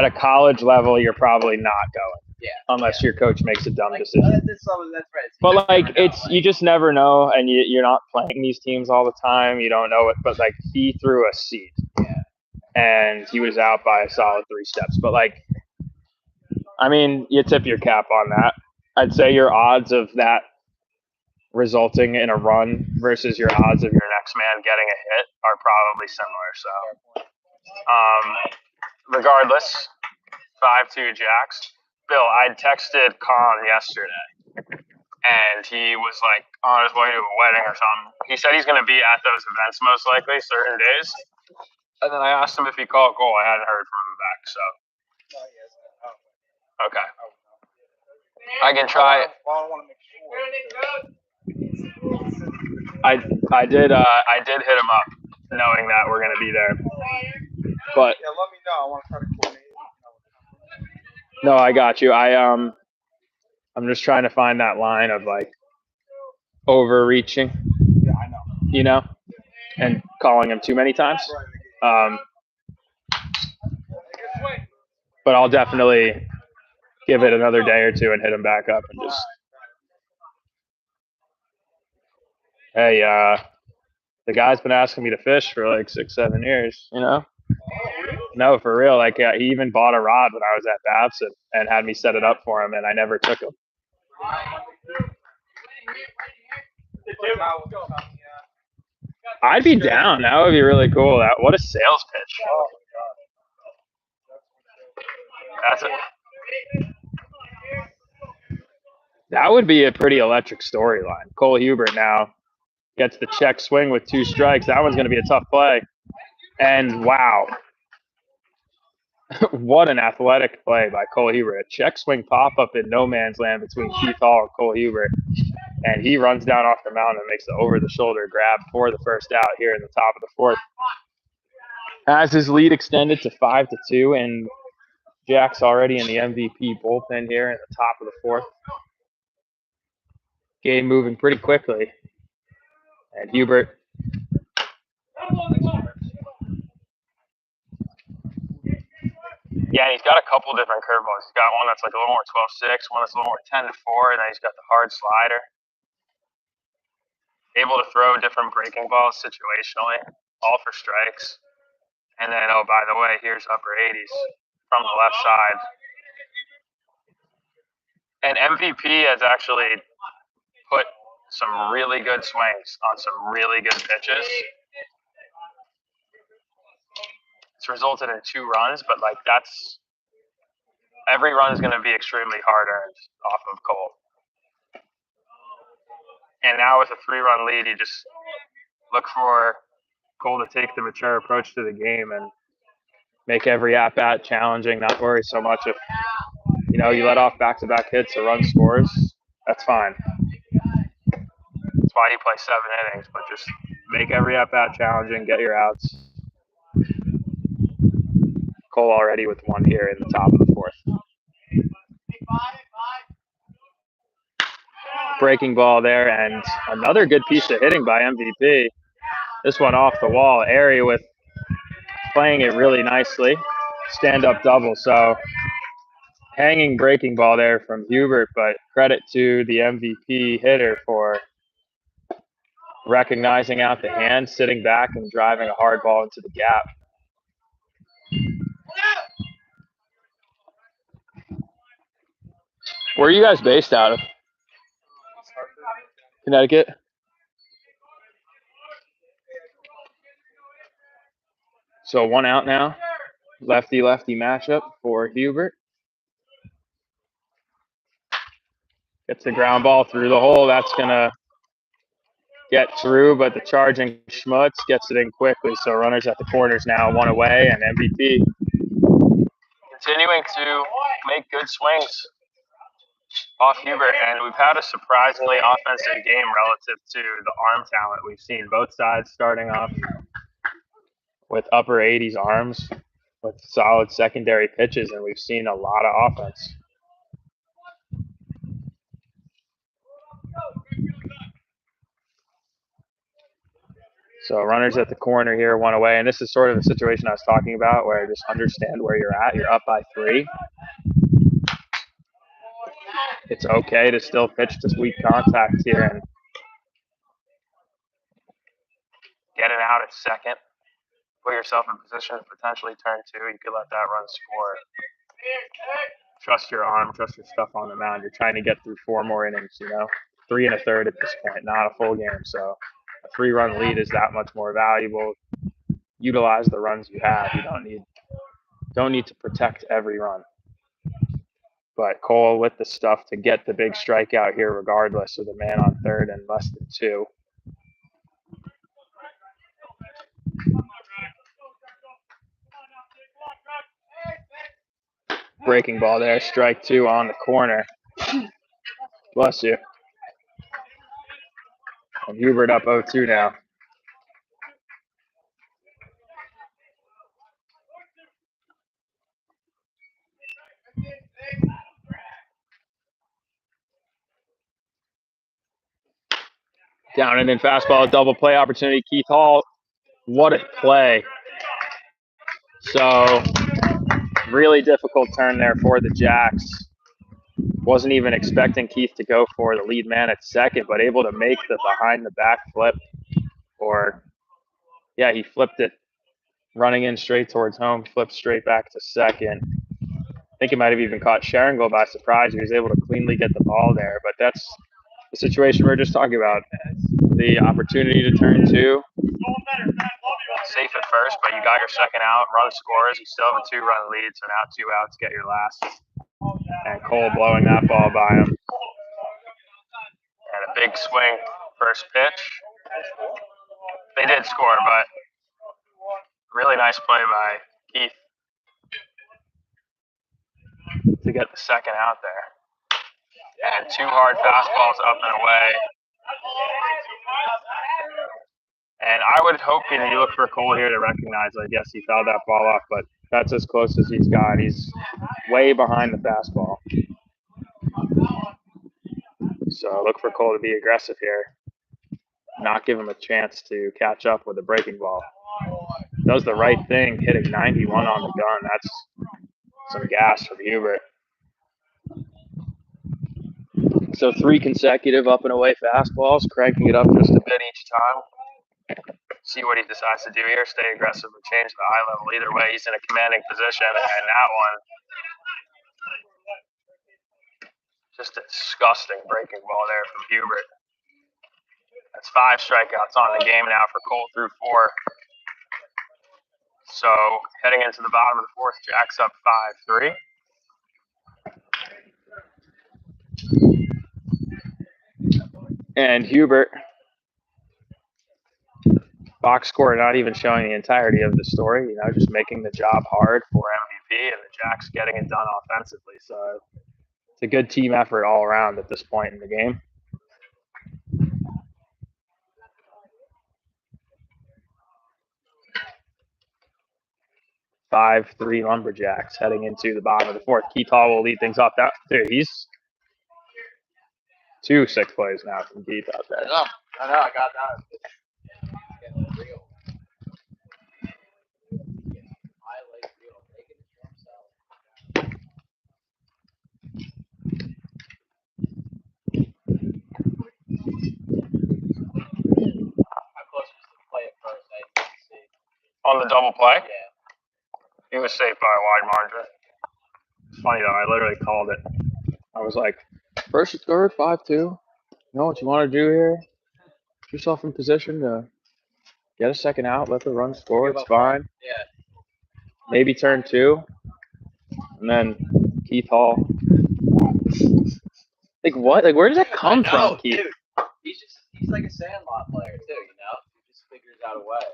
a college level, you're probably not going. Yeah. Unless your coach makes a dumb decision. That's right. But, like, you just never know, and you're not playing these teams all the time. You don't know it, but, like, he threw a seed. Yeah. And he was out by a solid 3 steps. But, like, I mean, you tip your cap on that. I'd say your odds of that resulting in a run versus your odds of your next man getting a hit are probably similar. So, regardless, 5-2 Jacks. Bill, I texted Con yesterday, and he was, like, on his way to a wedding or something. He said he's going to be at those events most likely certain days. And then I asked him if he called Cole. I hadn't heard from him back, so. Okay. I can try it. I did hit him up, knowing that we're gonna be there. But yeah, let me know. I want to try to coordinate. No, I got you. I'm just trying to find that line of like overreaching, Yeah, I know. you know, and calling him too many times. Um, but I'll definitely give it another day or two and hit him back up and just, hey, the guy's been asking me to fish for like 6, 7 years, you know? No, for real. Like, yeah, he even bought a rod when I was at Babson and had me set it up for him, and I never took him. I'd be down. That would be really cool. What a sales pitch. That's a, that would be a pretty electric storyline. Cole Hubert now gets the check swing with 2 strikes. That one's going to be a tough play. And wow, what an athletic play by Cole Hubert. A check swing pop up in no man's land between Keith Hall and Cole Hubert. And he runs down off the mound and makes the over the shoulder grab for the first out here in the top of the 4th. Has his lead extended to 5-2, and Jack's already in the MVP bullpen here in the top of the 4th. Game moving pretty quickly. And Hubert yeah, and he's got a couple different curveballs. He's got one that's like a little more 12-6, one that's a little more 10-4, and then he's got the hard slider. Able to throw different breaking balls situationally, all for strikes. And then, oh, by the way, here's upper 80s from the left side. And MVP has actually put some really good swings on some really good pitches. It's resulted in 2 runs, but like every run is going to be extremely hard earned off of Cole. And now with a 3-run lead, you just look for Cole to take the mature approach to the game and make every at-bat challenging, not worry so much if, you let off back-to-back hits or run scores. That's fine. That's why you play 7 innings, but just make every at-bat challenging, get your outs. Cole already with 1 here in the top of the 4th. Breaking ball there, and another good piece of hitting by MVP. This one off the wall. Airy with playing it really nicely. Stand-up double. So hanging breaking ball there from Hubert, but credit to the MVP hitter for recognizing out the hand, sitting back, and driving a hard ball into the gap. Where are you guys based out of? Connecticut? So 1 out now. Lefty-lefty matchup for Hubert. Gets the ground ball through the hole. That's going to get through, but the charging Schmutz gets it in quickly. So runners at the corners now, 1 away, and MVP continuing to make good swings off Hubert. And we've had a surprisingly offensive game relative to the arm talent we've seen. Both sides starting off with upper 80s arms with solid secondary pitches, and we've seen a lot of offense. So runners at the corner here, 1 away, and this is sort of the situation I was talking about where just understand where you're at. You're up by 3. It's okay to still pitch to sweet contact here and get it out at second. Put yourself in position to potentially turn 2. You could let that run score. Trust your arm, trust your stuff on the mound. You're trying to get through 4 more innings, 3 1/3 at this point, not a full game. So a 3-run lead is that much more valuable. Utilize the runs you have. You don't need to protect every run. But Cole with the stuff to get the big strikeout here regardless of the man on third and less than 2. Breaking ball there, strike 2 on the corner. Bless you. And Hubert up 0-2 now. Down and in fastball, double play opportunity. Keith Hall, what a play. So, really difficult turn there for the Jacks. Wasn't even expecting Keith to go for the lead man at second, but able to make the behind the back flip. Or, yeah, he flipped it running in straight towards home, flipped straight back to second. I think he might have even caught Sharon by surprise. He was able to cleanly get the ball there, but that's the situation we were just talking about. The opportunity to turn two. Safe at first, but you got your second out. Run scores. You still have a 2-run lead, so now 2 outs, get your last. And Cole blowing that ball by him. And a big swing, first pitch. They did score, but really nice play by Keith to get the second out there. And 2 hard fastballs up and away. And I would hope you look for Cole here to recognize, like, yes, he fouled that ball off, but that's as close as he's got. He's way behind the fastball. So look for Cole to be aggressive here. Not give him a chance to catch up with a breaking ball. Does the right thing, hitting 91 on the gun. That's some gas from Hubert. So 3 consecutive up and away fastballs, cranking it up just a bit each time. See what he decides to do here. Stay aggressive or change the eye level. Either way, he's in a commanding position, and that one, just a disgusting breaking ball there from Hubert. That's 5 strikeouts on the game now for Cole through 4. So heading into the bottom of the 4th, Jack's up 5-3. And Hubert, box score not even showing the entirety of the story, just making the job hard for MVP, and the Jacks getting it done offensively. So it's a good team effort all around at this point in the game. 5-3 Lumberjacks heading into the bottom of the 4th. Keith Hall will lead things off. Dude, he's 2 sick plays now from Keith out there. I know, I got that. Getting real. Highlight real. Making it for himself. How close was the play at first? I didn't see. On the double play? Yeah. He was safe by a wide margin. It's funny, though. I literally called it. I was like, first and third, 5-2. You know what you want to do here? Put yourself in position to get a second out, let the run score. It's fine. Yeah. Maybe turn 2. And then Keith Hall. Like, what? Like, where does that come from, Keith? Dude. He's like a Sandlot player, too, He just figures out a way.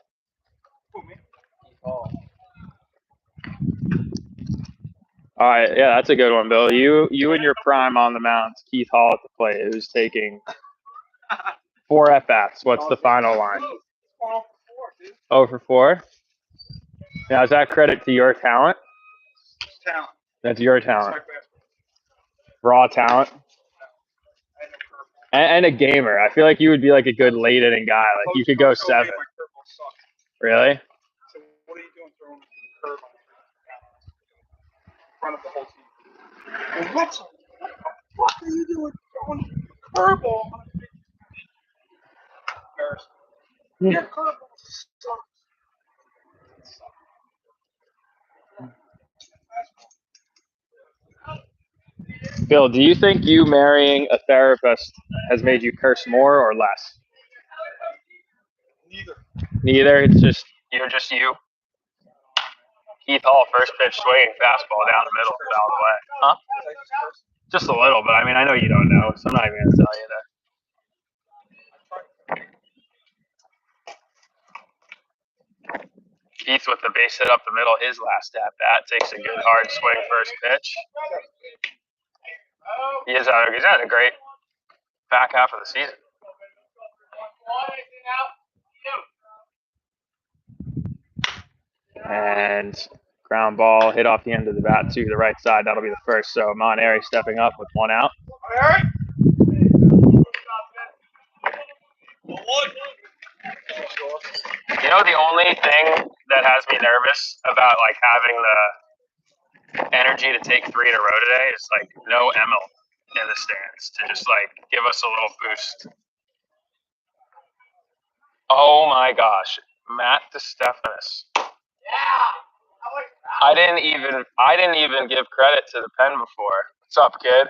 Keith Hall. All right, yeah, that's a good one, Bill. You in your prime on the mound. Keith Hall at the plate, who's taking 4 at-bats. What's the final line? 0 for 4? Now, is that credit to your talent? Talent. That's your talent. Raw talent. And a gamer. I feel like you would be like a good late inning guy. Like, you could go 7. Really? So what are you doing throwing a curve on in front of the whole team? And what the fuck are you doing throwing a curveball on a big embarrassing? Your curveball sucks. Bill, do you think you marrying a therapist has made you curse more or less? Neither. It's just you're just you. Keith Hall, first pitch swinging fastball down the middle, fouled away. Huh? Just a little, but I mean, I know you don't know, so I'm not even gonna tell you that. Keith with the base hit up the middle, his last at bat, takes a good hard swing first pitch. He's had a great back half of the season. And ground ball hit off the end of the bat to the right side. That'll be the first. So Monterey stepping up with 1 out. You know, the only thing that has me nervous about like having the energy to take 3 in a row today is like no Emil in the stands to just like give us a little boost. Oh my gosh, Matt DeStephanis. I didn't even give credit to the pen before. What's up, kid?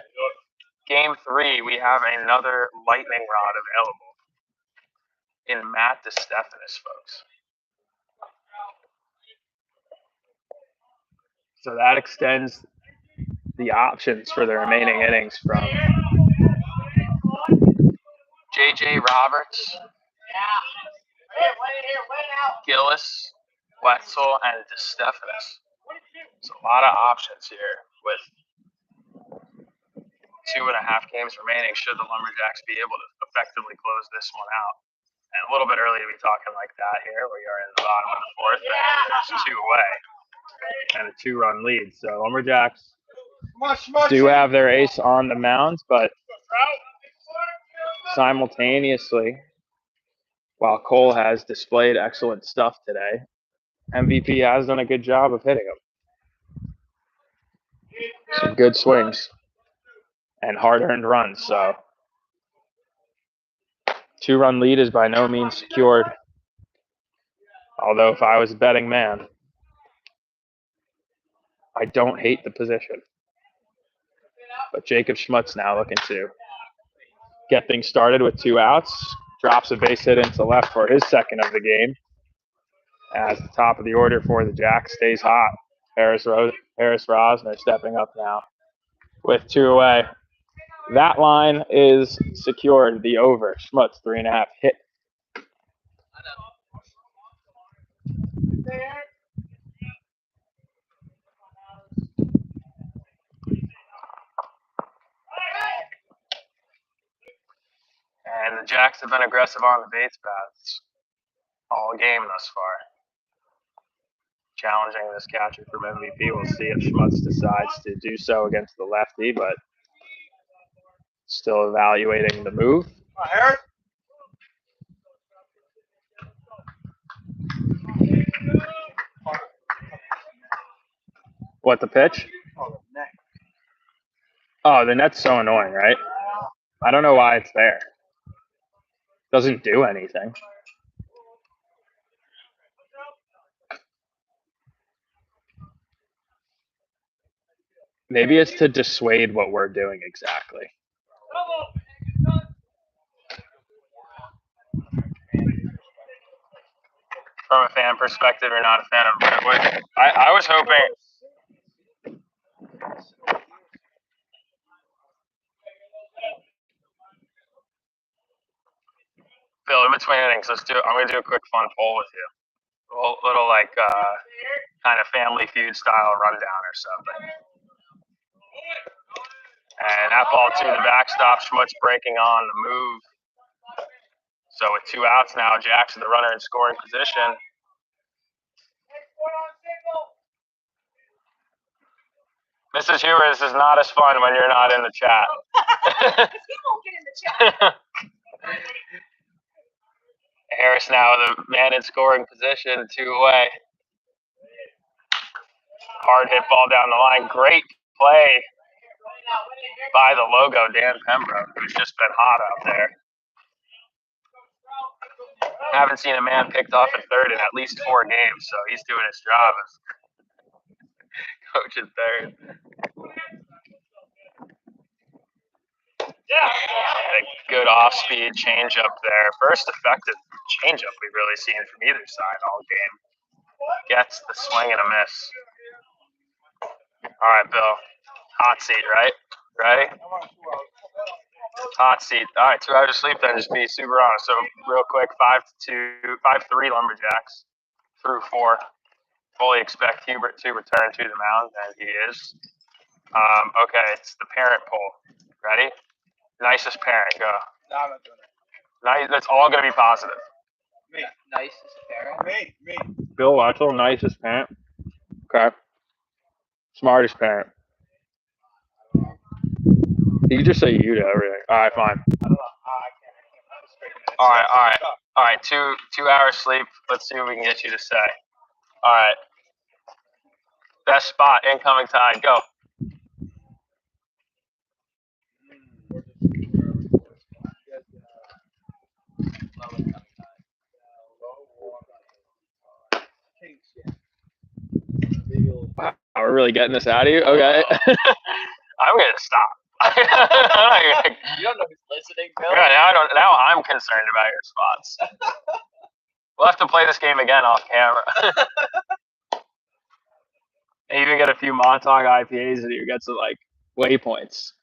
Game 3, we have another lightning rod available in Matt DeStephanis, folks. So that extends the options for the remaining innings from J.J. Roberts, Gillis, Wetzel, and DeStephanis. There's a lot of options here with 2.5 games remaining should the Lumberjacks be able to effectively close this one out. And a little bit early to be talking like that here. We are in the bottom of the 4th, and there's 2 away and a 2-run lead. So Lumberjacks do have their ace on the mound, but simultaneously, while Cole has displayed excellent stuff today, MVP has done a good job of hitting him. Some good swings and hard-earned runs. So 2-run lead is by no means secured. Although if I was a betting man, I don't hate the position. But Jacob Schmutz now looking to get things started with 2 outs. Drops a base hit into left for his second of the game. As the top of the order for the Jacks stays hot. Harris Rosner stepping up now with 2 away. That line is secured. The over. Schmutz 3.5 hit. And the Jacks have been aggressive on the base paths all game thus far. Challenging this catcher from MVP. We'll see if Schmutz decides to do so against the lefty, but still evaluating the move. What, the pitch? Oh, the net's so annoying, right? I don't know why it's there. Doesn't do anything. Maybe it's to dissuade what we're doing exactly. From a fan perspective, you're not a fan of it. I was hoping. Bill, in between innings, I'm going to do a quick fun poll with you. A little like kind of Family Feud style rundown or something. And that ball to the backstop, Schmutz breaking on the move. So with 2 outs now, Jackson, the runner in scoring position. Mrs. Hewer, this is not as fun when you're not in the chat. He won't get in the chat. Harris now the man in scoring position, 2 away. Hard hit ball down the line. Great play by the logo, Dan Pembroke, who's just been hot out there. Haven't seen a man picked off at third in at least 4 games, so he's doing his job as coach at third. And a good off-speed changeup there. First effective changeup we've really seen from either side all game. Gets the swing and a miss. All right, Bill. Hot seat, right? Ready? Hot seat. All right, 2 hours of sleep then. Just be super honest. So real quick, 5-3 Lumberjacks through 4. Fully expect Hubert to return to the mound, and he is. Okay, it's the parent poll. Ready? Nicest parent, go. No, I'm not doing Nice. That's all going to be positive. Me. Nicest parent. Me. Bill Wetzel, nicest parent. Okay. Smartest parent. You can just say you to everything. All right, fine. I don't know. I can't. All right. All right, 2 hours sleep. Let's see what we can get you to say. All right. Best spot, incoming tide, go. Wow, we're really getting this out of you? Okay. I'm going to stop. You don't know who's listening, Bill. Yeah, now I'm concerned about your spots. We'll have to play this game again off camera. And even get a few Montauk IPAs in here, get some like waypoints.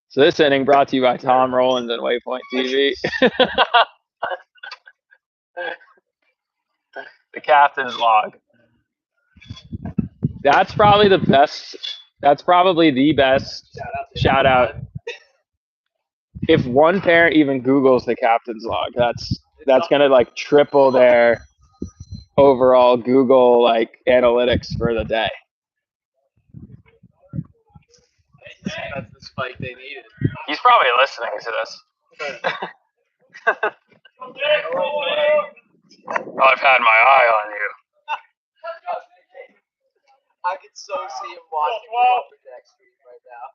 So this inning brought to you by Tom Rollins and Waypoint TV. The captain's log. That's probably the best. That's probably the best shout out. If one parent even Googles the captain's log, that's gonna like triple their overall Google like analytics for the day. That's the spike they needed. He's probably listening to this. I've had my eye on you. I could so see him watching the Lumberjacks stream right now.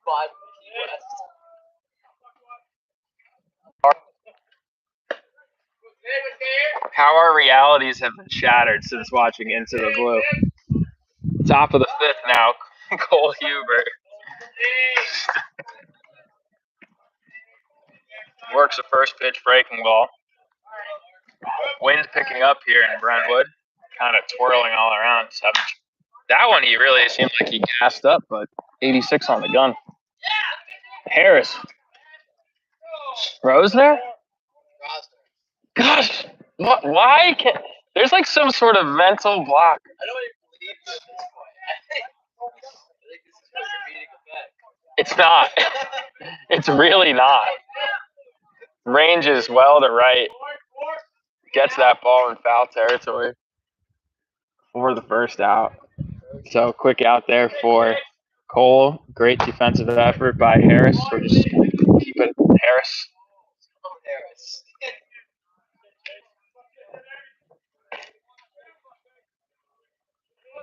5 Key West. How our realities have been shattered since watching Into the Blue. Top of the fifth now, Cole Huber. Works a first pitch breaking ball. Wind picking up here in Brentwood, kind of twirling all around. That one he really seemed like he gassed up, but 86 on the gun. Harris. Rose there? Gosh, what? Why can't? There's like some sort of mental block. I don't even believe you at this point. I think this is just a comedic effect. It's not. It's really not. Ranges well to right. Gets that ball in foul territory for the first out. So quick out there for Cole. Great defensive effort by Harris. We're just keeping Harris. Harris.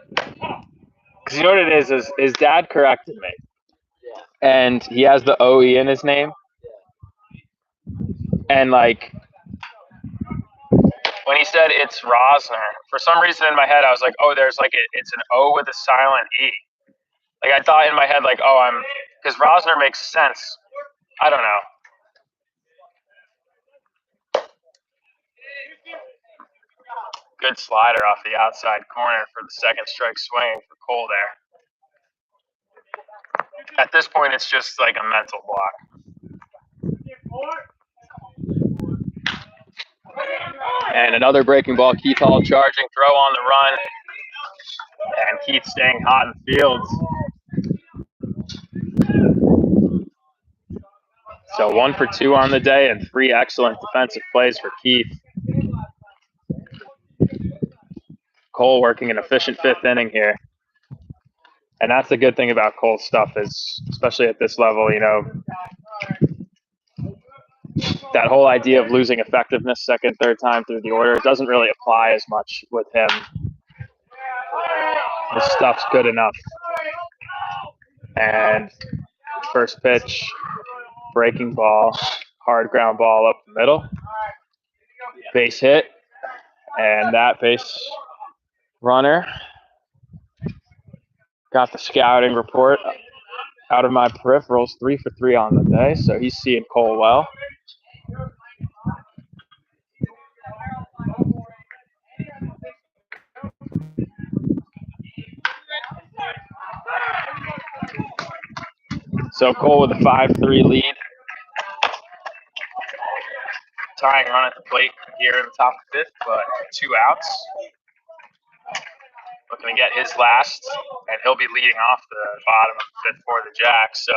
Because you know what it is his dad corrected me. Yeah. And he has the OE in his name. And like when he said it's Rosner, for some reason in my head I was like, oh, there's like it's an O with a silent E. Like I thought in my head like, oh, because Rosner makes sense. I don't know. Good slider off the outside corner for the second strike swing for Cole there. At this point, it's just like a mental block. And another breaking ball. Keith Hall charging, throw on the run. And Keith staying hot in fields. So 1 for 2 on the day and 3 excellent defensive plays for Keith. Cole working an efficient 5th inning here. And that's the good thing about Cole's stuff is, especially at this level, you know, that whole idea of losing effectiveness second, third time through the order, it doesn't really apply as much with him. His stuff's good enough. And first pitch, breaking ball, hard ground ball up the middle. Base hit. And that base runner got the scouting report out of my peripherals, 3 for 3 on the day, so he's seeing Cole well. So Cole with a 5-3 lead. Tying run at the plate here in the top of the 5th, but 2 outs. Looking to get his last, and he'll be leading off the bottom of the 5th for the Jacks. So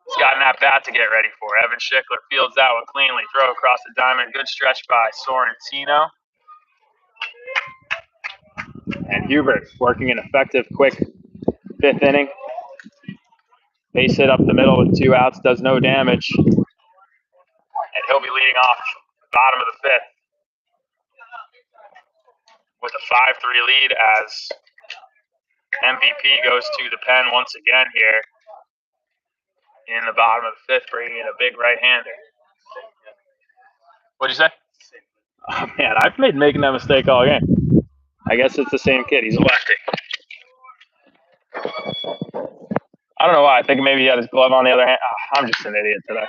he's got an at-bat to get ready for. Evan Schickler fields that one cleanly. Throw across the diamond. Good stretch by Sorrentino. And Hubert working an effective, quick 5th inning. Base hit up the middle with 2 outs. Does no damage. And he'll be leading off bottom of the fifth with a 5-3 lead as MVP goes to the pen once again here in the bottom of the fifth, bringing in a big right-hander. What'd you say? Oh, man, I've been making that mistake all game. I guess it's the same kid. He's a lefty. I don't know why. I think maybe he had his glove on the other hand. Oh, I'm just an idiot today.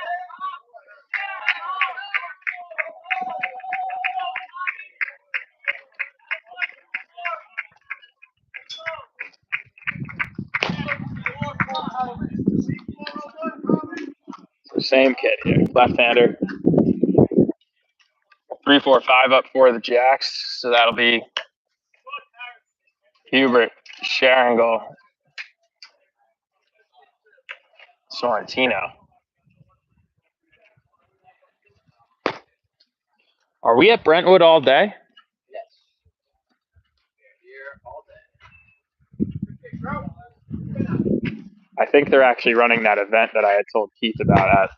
So same kid here, left-hander. 3-4-5 up for the Jacks. So that'll be Hubert, Sharingal, Sorrentino. Are we at Brentwood all day? Yes. Here all day. I think they're actually running that event that I had told Keith about at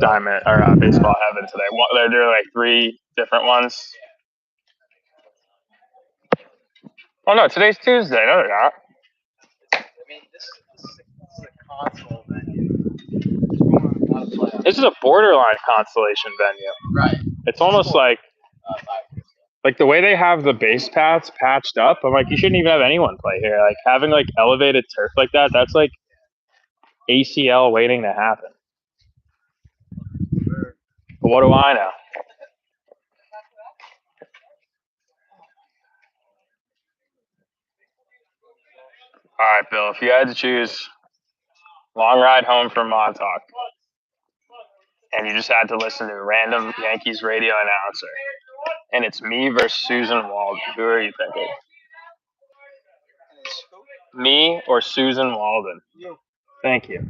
Diamond or Baseball Heaven today. They're doing like 3 different ones. Oh no, today's Tuesday. No, they're not. I mean, this is a console venue. This is a borderline constellation venue. Right. It's almost like the way they have the base paths patched up. I'm like, you shouldn't even have anyone play here. Like having like elevated turf like that, that's like ACL waiting to happen. But what do I know? All right, Bill, if you had to choose long ride home from Montauk and you just had to listen to a random Yankees radio announcer and it's me versus Susan Walden, who are you thinking? Me or Susan Walden? You. Thank you.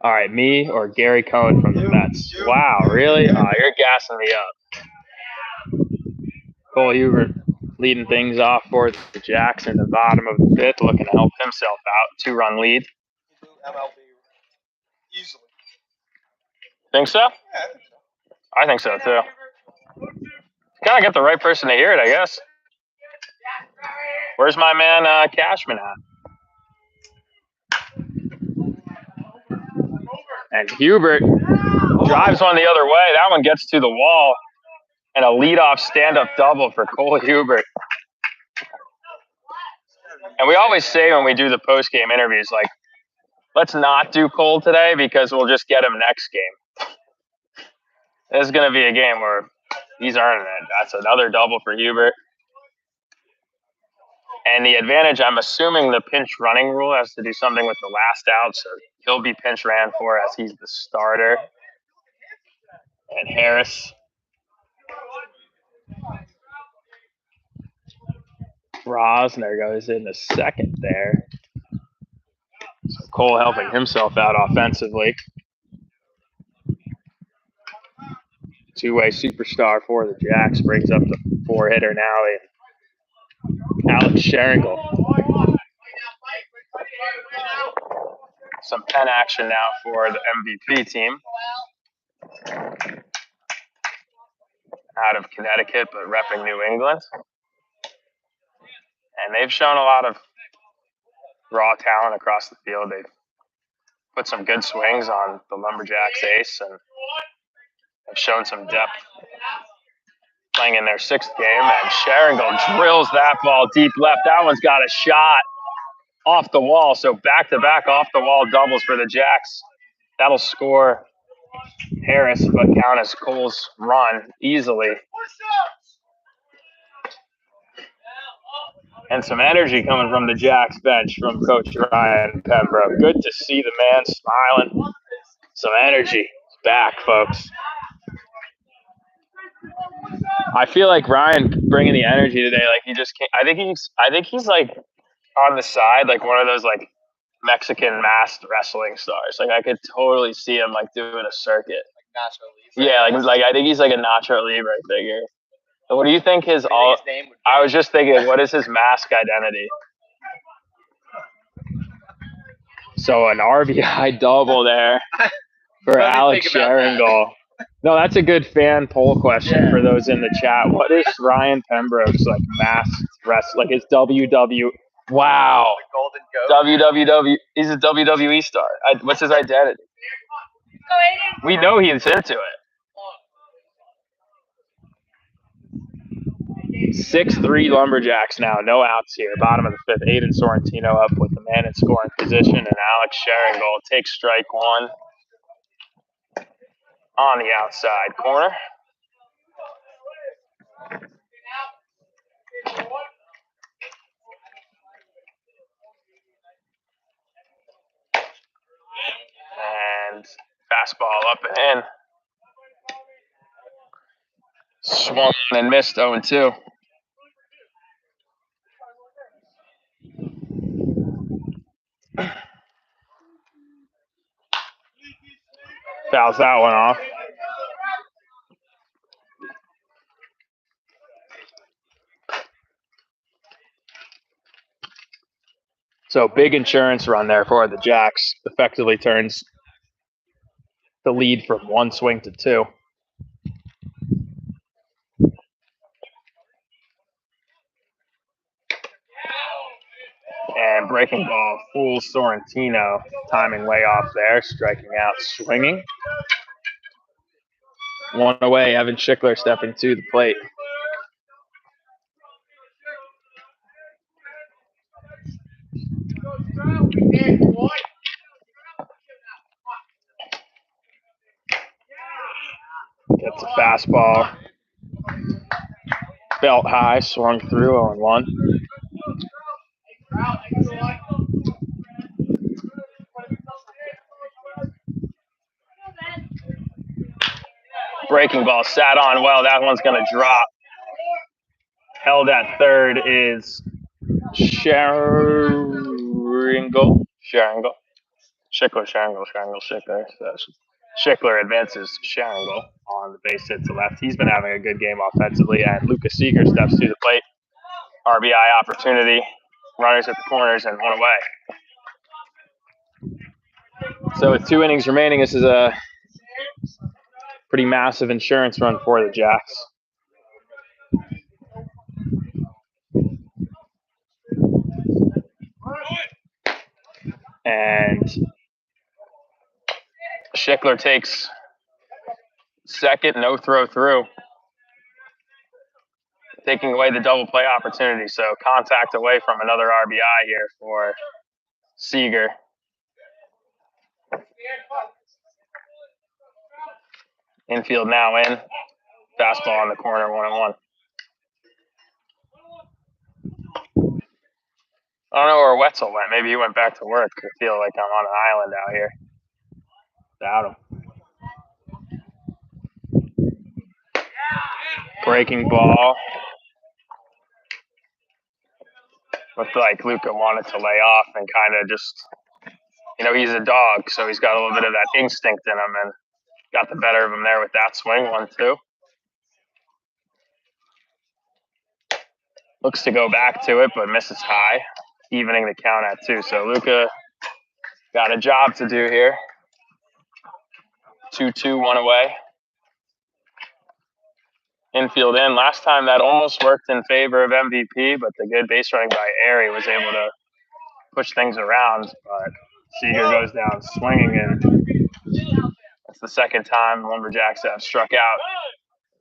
All right, me or Gary Cohen from the Mets? Wow, really? You're gassing me up. Cole Hubert leading things off for the Jacks in the bottom of the fifth, looking to help himself out. 2-run lead. MLB easily. Think so? Yeah, I think so. I think so, too. Gotta get the right person to hear it, I guess. Where's my man Cashman at? And Hubert drives one the other way. That one gets to the wall. And a leadoff stand-up double for Cole Hubert. And we always say when we do the post-game interviews, like, let's not do Cole today because we'll just get him next game. This is going to be a game where he's earning it. That's another double for Hubert. And the advantage, I'm assuming the pinch running rule has to do something with the last out, so he'll be pinch ran for as he's the starter. And Harris. Rosner goes in the second there. So Cole helping himself out offensively. Two-way superstar for the Jacks brings up the 4-hitter now. Alex Sharingal. Some pen action now for the MVP team. Out of Connecticut, but repping New England. And they've shown a lot of raw talent across the field. They've put some good swings on the Lumberjacks ace and have shown some depth playing in their 6th game. And Sharingal drills that ball deep left. That one's got a shot off the wall. So back-to-back off-the-wall doubles for the Jacks. That'll score Harris, but count as Cole's run easily. And some energy coming from the Jacks bench from Coach Ryan Pembroke. Good to see the man smiling. Some energy. It's back, folks. I feel like Ryan bringing the energy today. Like he just can't. I think he's like on the side, like one of those like Mexican masked wrestling stars. Like I could totally see him like doing a circuit. Like Nacho Libre. Yeah, like I think he's like a Nacho Libre figure. So what do you think his all? His name would be? I was just thinking, what is his mask identity? So an RBI double there for Let me Alex think about that. Sharingal. No, that's a good fan poll question for those in the chat. What is Ryan Pembroke's like masked wrestler? Like his WW? Wow, The Golden Goat. WWW. He's a WWE star. What's his identity? We know he's into it. 6-3 Lumberjacks now, no outs here. Bottom of the fifth, Aiden Sorrentino up with the man in scoring position, and Alex Sharingall takes strike one on the outside corner. And fastball up and in. Swung and missed 0-2. Fouls that one off. So big insurance run there for the Jacks. Effectively turns the lead from one swing to two. And breaking ball, full Sorrentino. Timing way off there, striking out, swinging. One away, Evan Schickler stepping to the plate. Gets a fastball. Belt high, swung through 0-1. Breaking ball sat on well. That one's going to drop. Held at third is Sharingall. Schickler. So Schickler advances Sharingall on the base hit to left. He's been having a good game offensively, and Lucas Seeger steps to the plate. RBI opportunity. Runners at the corners and one away. So with 2 innings remaining, this is a pretty massive insurance run for the Jacks. And Schickler takes second, no throw through. Taking away the double play opportunity. So contact away from another RBI here for Seeger. Infield now in. Fastball on the corner, 1-1. I don't know where Wetzel went. Maybe he went back to work. I feel like I'm on an island out here. Doubt him. Breaking ball. Looked like Luca wanted to lay off and kind of just, he's a dog, so he's got a little bit of that instinct in him and got the better of him there with that swing, 1-2. Looks to go back to it, but misses high, evening the count at 2. So Luca got a job to do here. 2-2, 1 away. Infield in. Last time that almost worked in favor of MVP, but the good base running by Airy was able to push things around. But Seeger goes down swinging, and that's the second time Lumberjacks have struck out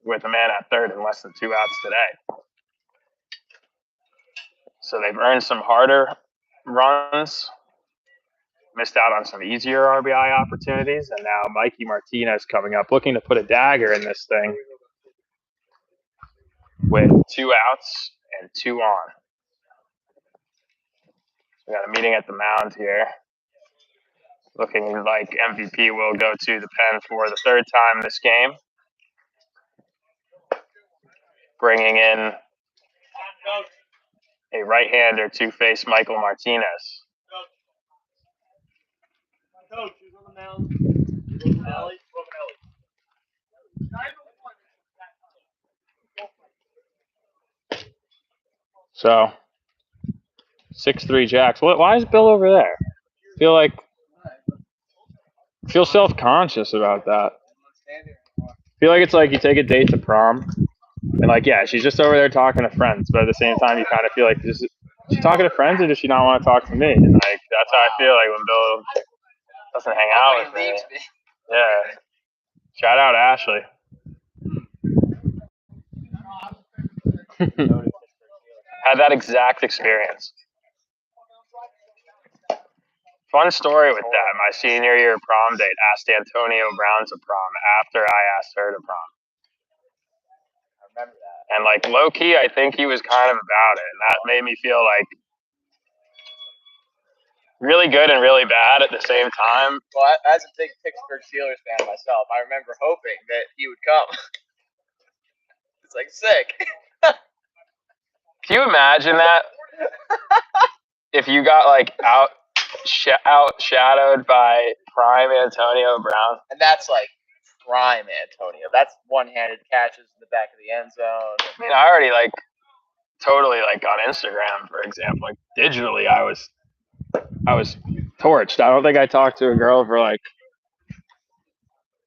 with a man at third in less than 2 outs today. So they've earned some harder runs, missed out on some easier RBI opportunities, and now Mikey Martinez coming up looking to put a dagger in this thing with 2 outs and 2 on. We got a meeting at the mound here. Looking like MVP will go to the pen for the 3rd time this game. Bringing in a right-hander to face Michael Martinez. Coach, who's on the mound? Ellie. So 6-3 Jacks. Why is Bill over there? Feel self-conscious about that. feel like it's like you take a date to prom, and like yeah, she's just over there talking to friends, but at the same time, you kind of feel like is she talking to friends or does she not want to talk to me? And like that's how I feel like when Bill doesn't hang out with me. Leaves me. Yeah. Shout out Ashley. Had that exact experience. Fun story with that. My senior year prom date asked Antonio Brown to prom after I asked her to prom. I remember that. And like low key, I think he was kind of about it. And that made me feel like really good and really bad at the same time. Well, as a big Pittsburgh Steelers fan myself, I remember hoping that he would come. It's like sick. Can you imagine that? If you got like outshadowed by prime Antonio Brown. And that's like prime Antonio. That's one-handed catches in the back of the end zone. I mean, I already like totally like on Instagram, for example, like digitally, I was torched. I don't think I talked to a girl for like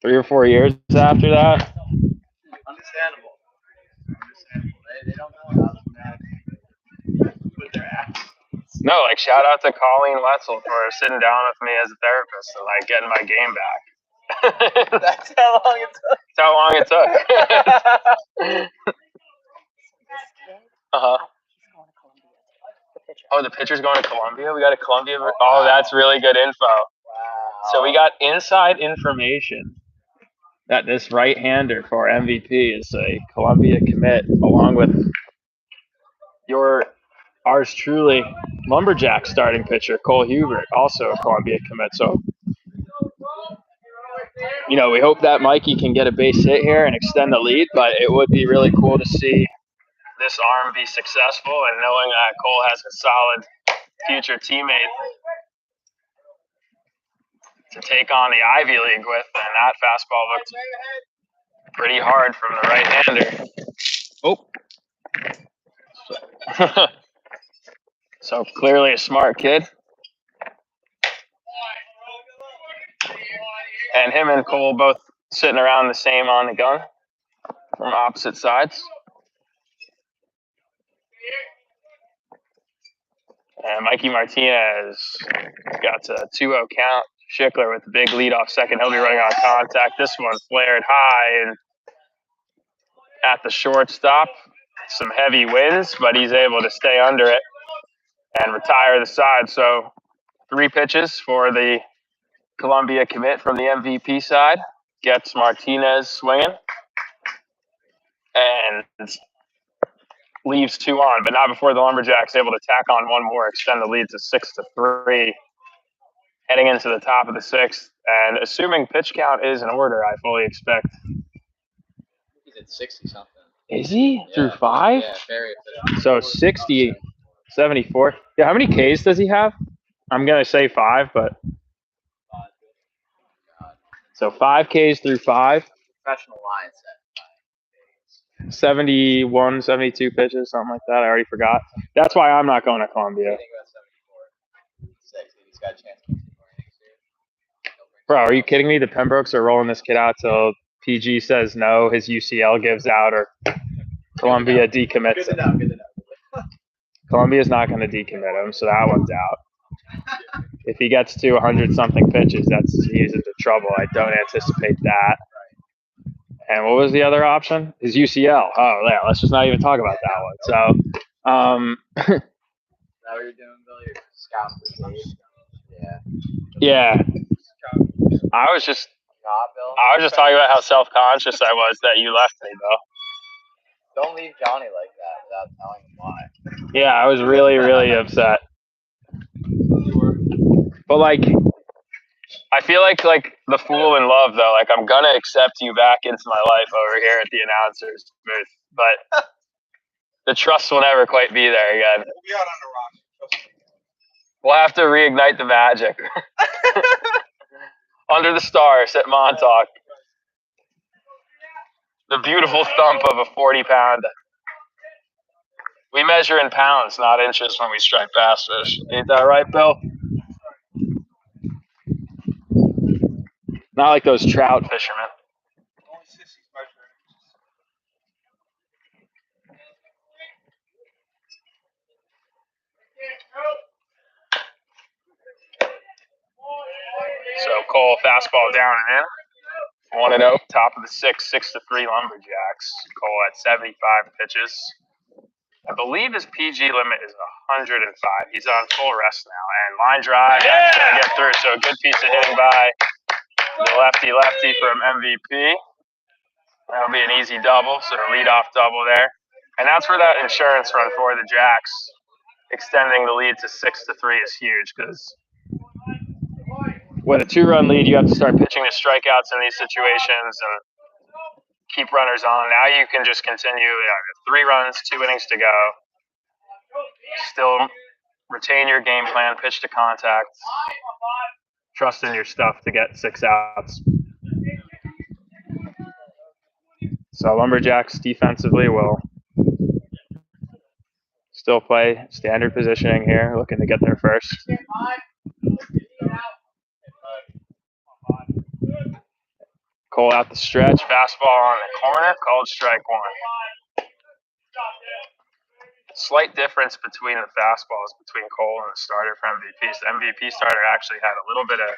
3 or 4 years after that. Understandable. They don't know how to put their act. No, like shout out to Colleen Wetzel for sitting down with me as a therapist and like getting my game back. That's how long it took. That's how long it took. Uh-huh. Oh, the pitcher's going to Columbia? We got a Columbia. Oh, that's really good info. Wow. So we got inside information that this right-hander for MVP is a Columbia commit, along with ours truly, Lumberjacks starting pitcher Cole Hubert, also a Columbia commit. So, you know, we hope that Mikey can get a base hit here and extend the lead, but it would be really cool to see this arm be successful, and knowing that Cole has a solid future teammate to take on the Ivy League with, and that fastball looked pretty hard from the right-hander. Oh. So clearly a smart kid. And him and Cole both sitting around the same on the gun from opposite sides. And Mikey Martinez got a 2-0 count. Schickler with the big lead off second. He'll be running on contact. This one flared high and at the shortstop. Some heavy winds, but he's able to stay under it and retire the side. So 3 pitches for the Columbia commit from the MVP side. Gets Martinez swinging and leaves 2 on, but not before the Lumberjacks able to tack on 1 more, extend the lead to 6-3, heading into the top of the 6th. And assuming pitch count is in order, I fully expect. He's at 60 something. Is he? Yeah. Through 5? Yeah, very. So 60, 74. Yeah, how many Ks does he have? I'm going to say 5, but. So 5 Ks through 5. Professional line set. 71, 72 pitches, something like that. I already forgot. That's why I'm not going to Columbia. I think about 74. 6. He's got a chance to keep scoring next year. Bro, are you kidding me? The Pembrokes are rolling this kid out till PG says no, his UCL gives out, or Columbia decommits him. Good enough. Columbia's not going to decommit him, so that one's out. If he gets to 100-something pitches, he's into trouble. I don't anticipate that. And what was the other option? His UCL. Oh, yeah. Let's just not even talk about that one. So, Is that what you're doing, Billy? You're scouting for Dave? Yeah. I was just talking about how self-conscious I was that you left me, though. Don't leave Johnny like that without telling him why. Yeah, I was really, really upset. But like, I feel like the fool in love though. Like I'm gonna accept you back into my life over here at the announcer's booth, but the trust will never quite be there again. We'll be out on the rocks. We'll have to reignite the magic. Under the stars at Montauk. The beautiful thump of a 40-pounder. We measure in pounds, not inches, when we strike bass fish. Ain't that right, Bill? Not like those trout fishermen. Only sissies measure Cole, fastball down and in. 1-0, top of the sixth, 6-3 Lumberjacks. Cole at 75 pitches. I believe his PG limit is 105. He's on full rest now. And line drive, that's going to get through. So a good piece of hitting by the lefty from MVP. That'll be an easy double, so a leadoff double there. And that's where that insurance run for the Jacks, extending the lead to 6-3 is huge because with a 2-run lead, you have to start pitching to strikeouts in these situations and keep runners on. Now you can just continue. 3 runs, 2 innings to go. Still retain your game plan, pitch to contact, trust in your stuff to get 6 outs. So Lumberjacks defensively will still play standard positioning here, looking to get there first. Cole out the stretch, fastball on the corner, called strike 1. Slight difference between the fastballs between Cole and the starter for MVP. So the MVP starter actually had a little bit of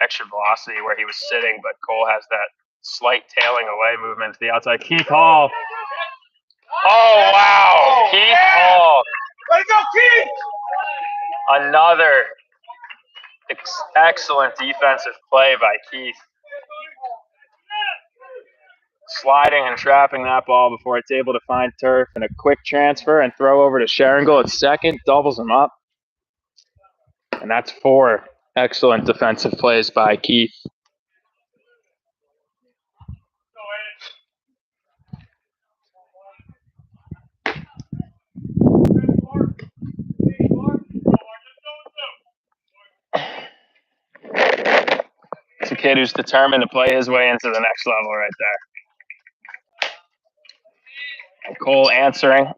extra velocity where he was sitting, but Cole has that slight tailing away movement to the outside. Keith Hall. Oh, wow. Keith Hall. Way to go, Keith! Another excellent defensive play by Keith. Sliding and trapping that ball before it's able to find turf, and a quick transfer and throw over to Sharingal at second, doubles him up. And that's 4 excellent defensive plays by Keith. It's a kid who's determined to play his way into the next level right there. And Cole answering.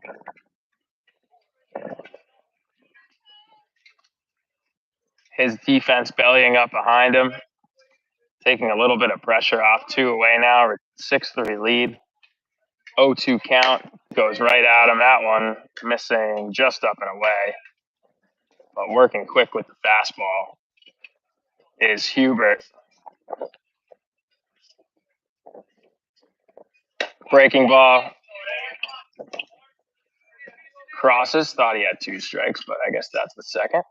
His defense bellying up behind him, taking a little bit of pressure off. 2 away now, 6-3 lead. 0-2 count, goes right at him. That one missing just up and away. But working quick with the fastball is Hubert. Breaking ball. Crosses, thought he had 2 strikes, but I guess that's the second.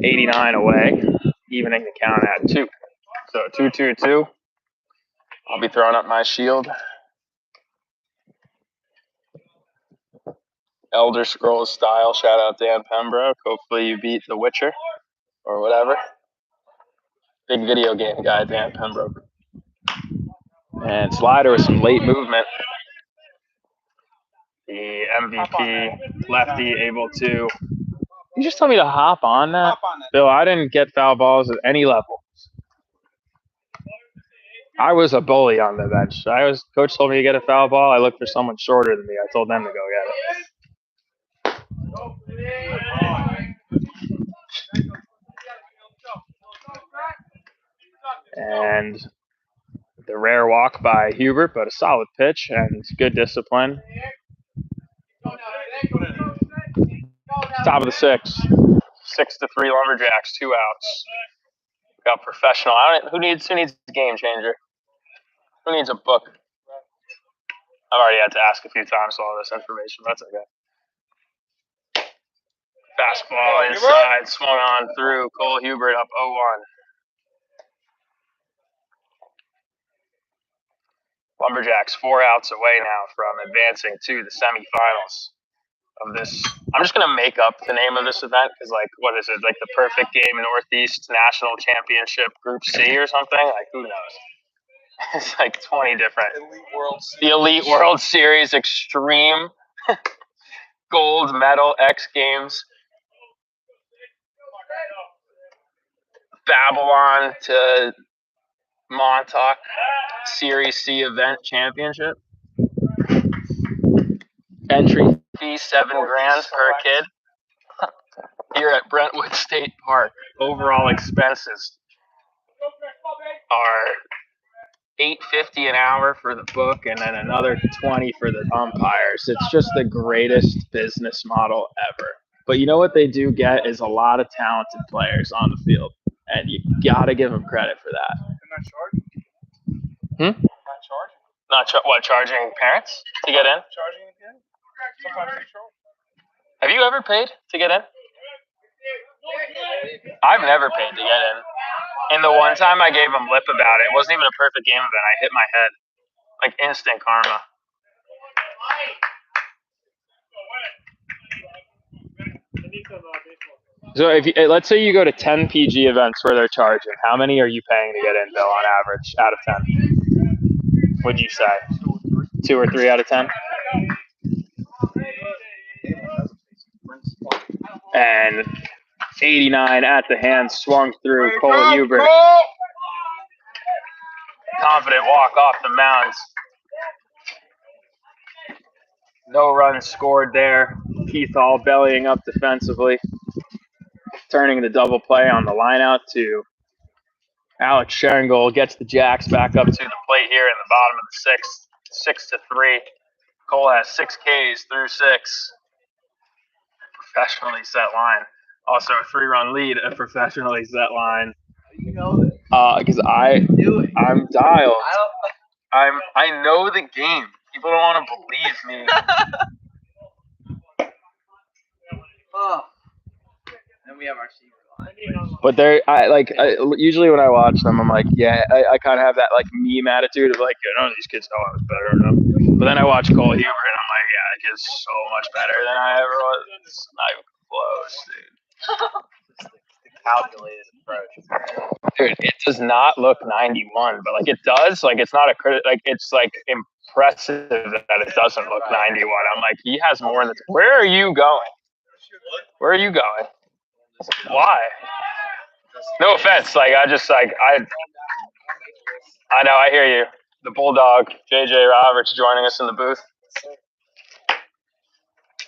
'89 away, evening the count at 2. So 2-2-2. I'll be throwing up my shield. Elder Scrolls style. Shout out Dan Pembroke. Hopefully you beat The Witcher or whatever. Big video game guy, Dan Pembroke. And slider with some late movement. The MVP lefty able to. You just told me to hop on that? Hop on that. Bill, I didn't get foul balls at any level. I was a bully on the bench. Coach told me to get a foul ball. I looked for someone shorter than me. I told them to go get it. And the rare walk by Hubert, but a solid pitch and good discipline. Top of the 6th. 6-3 Lumberjacks, 2 outs. Got professional. Who needs a game changer? Who needs a book? I've already had to ask a few times for all this information, but that's okay. Fastball inside, swung on through. Cole Hubert up 0-1. Lumberjacks 4 outs away now from advancing to the semifinals of this. I'm just going to make up the name of this event because, like, what is it? Like the Perfect Game Northeast National Championship Group C or something? Like, who knows? It's like 20 different. The Elite World Series Extreme Gold Medal X Games. Babylon to Montauk Series C Event Championship. Entry fee $7,000 per kid. Here at Brentwood State Park. Overall expenses are $8.50 an hour for the book, and then another $20 for the umpires. It's just the greatest business model ever. But you know what they do get is a lot of talented players on the field, and you gotta give them credit for that. And not charging. Hmm? Not charging. Not charging parents to get in? Charging again? Sometimes they charge. Have you ever paid to get in? I've never paid to get in. And the one time I gave them lip about it, it wasn't even a perfect game event. I hit my head. Like instant karma. So if you, let's say you go to 10 PG events where they're charging, how many are you paying to get in, Bill, on average, out of 10? Would you say? 2 or 3 out of 10? And 89 at the hand, swung through Cole Hubert. Confident walk off the mound. No runs scored there. Keith Hall bellying up defensively. Turning the double play on the line out to Alex Scherengold. Gets the Jacks back up to the plate here in the bottom of the sixth, 6-3. Cole has 6 Ks through 6. Professionally set line. Also a 3-run lead, a professionally set line. You know this. Because I'm dialed. I know the game. People don't want to believe me. Oh. And we have our secret line. But usually when I watch them, I'm like, yeah, I kind of have that like meme attitude of like, these kids know I was better than them. But then I watch Cole Hubert and I'm like, yeah, that kid's so much better than I ever was. It's not even close, dude. The calculated approach. Dude, it does not look 91, but like it does. Like it's not it's like impressive that it doesn't look 91. I'm like, he has more in the. Where are you going? Where are you going? Why? No offense. Like I know. I hear you. The Bulldog, JJ Roberts, joining us in the booth.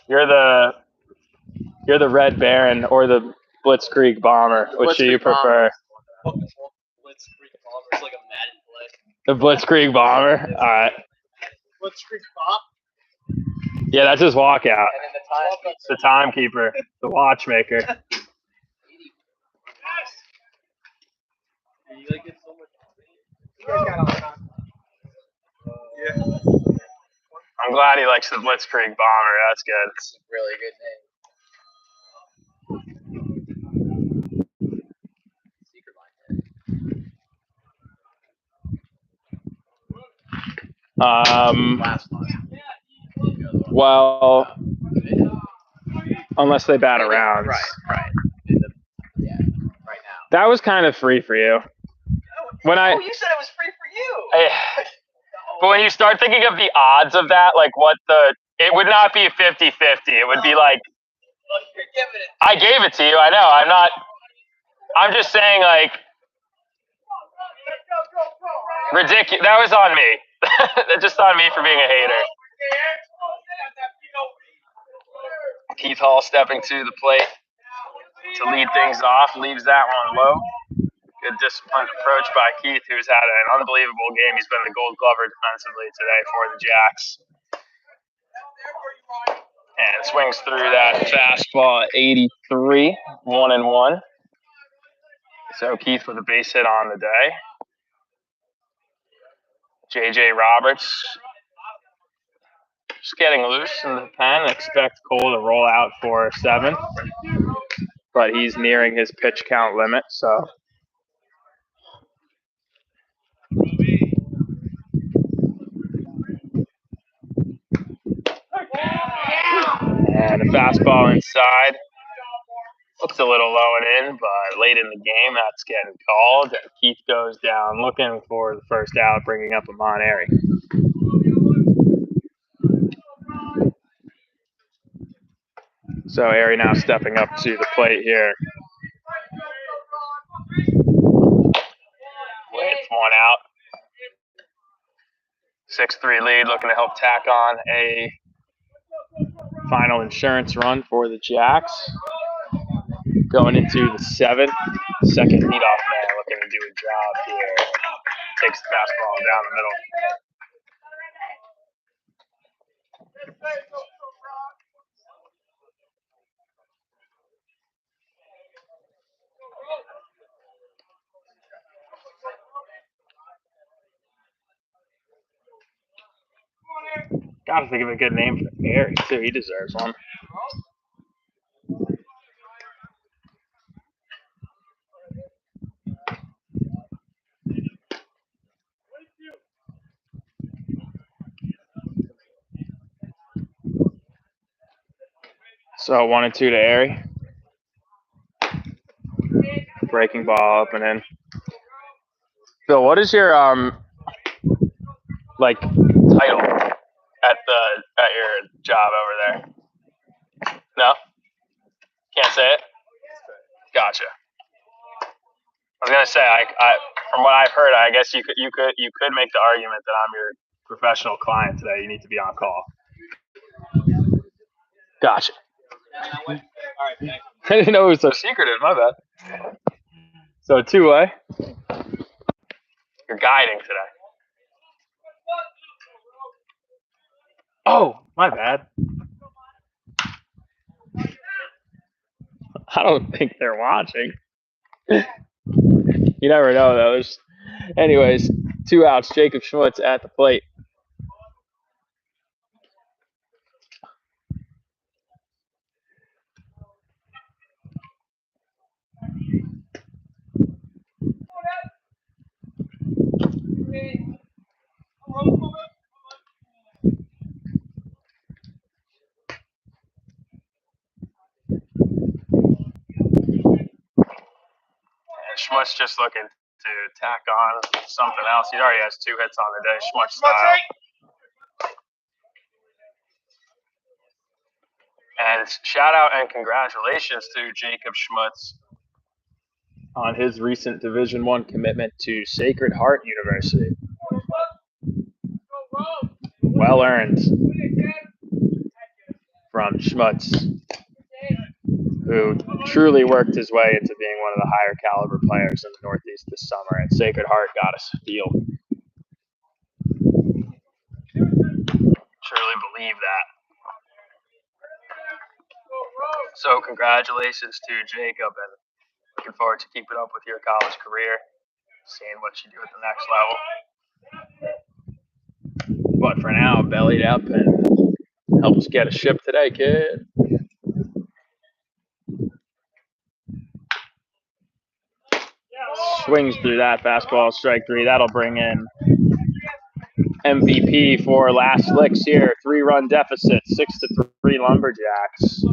You're the Red Baron or the Blitzkrieg Bomber. Which do you prefer? Blitzkrieg Bomber is like a Madden play. The Blitzkrieg Bomber. All right. Blitzkrieg Pop. Yeah, that's his walkout. And then The timekeeper, the watchmaker. You like it so much. Yeah. I'm glad he likes the Blitzkrieg Bomber. That's good. It's a really good name. Secret line. Last one. Well, unless they bat around. Right. Yeah, right now. That was kind of free for you. You said it was free for you. But when you start thinking of the odds of that, like it would not be 50-50. It would be like, You're giving it. I gave it to you. I know. I'm just saying like, ridiculous. That was on me. That's just on me for being a hater. Keith Hall stepping to the plate to lead things off, leaves that one low. Good disciplined approach by Keith, who's had an unbelievable game. He's been the Gold Glover defensively today for the Jacks. And swings through that fastball at 83, 1-1. So Keith with a base hit on the day. JJ Roberts just getting loose in the pen. Expect Cole to roll out for 7. But he's nearing his pitch count limit, so. And a fastball inside. Looks a little low and in, but late in the game, that's getting called. And Keith goes down looking for the first out, bringing up Amon Airy. So Airy now stepping up to the plate here. It's 1 out. 6-3 lead, looking to help tack on a final insurance run for the Jacks. Going into the 7th, second leadoff man looking to do a job here. takes the fastball down the middle. Gotta think of a good name for Gary too. He deserves one. So 1-2 to Airy. Breaking ball up and in. Bill, what is your like title at your job over there? No? Can't say it? Gotcha. I was gonna say I from what I've heard, I guess you could make the argument that I'm your professional client today. You need to be on call. Gotcha. I didn't know it was so secretive. My bad. So 2-way. You're guiding today. Oh, my bad. I don't think they're watching. You never know, though. Anyways, 2 outs. Jacob Schmutz at the plate. Schmutz just looking to tack on something else. He already has 2 hits on the day, Schmutz style. And shout out and congratulations to Jacob Schmutz on his recent Division I commitment to Sacred Heart University. Well earned from Schmutz, who truly worked his way into being one of the higher caliber players in the Northeast this summer, and Sacred Heart got us a deal. Truly believe that. So congratulations to Jacob, and looking forward to keeping up with your college career, seeing what you do at the next level. But for now, bellied up and help us get a ship today, kid. Swings through that fastball, strike 3. That'll bring in MVP for last licks here. 3-run deficit, 6-3 Lumberjacks.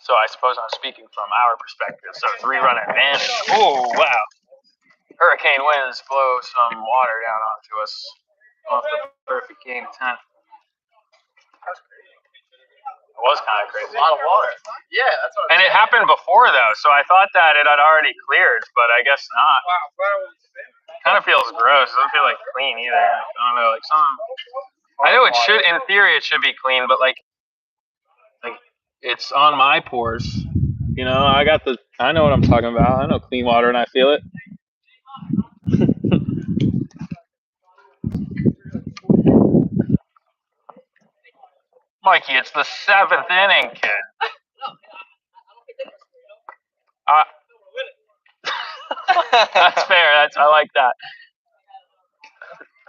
So I suppose I'm speaking from our perspective. So 3-run advantage. Oh, wow. Hurricane winds blow some water down onto us off the perfect game 10. It was kind of crazy. A lot of water. Yeah, that's what. And it happened before, though, so I thought that it had already cleared, but I guess not. Kind of feels gross. It doesn't feel like clean either. I don't know, like some. I know it should, in theory, it should be clean, but like it's on my pores. You know, I know what I'm talking about. I know clean water and I feel it. Mikey, it's the 7th inning, kid. That's fair. I like that.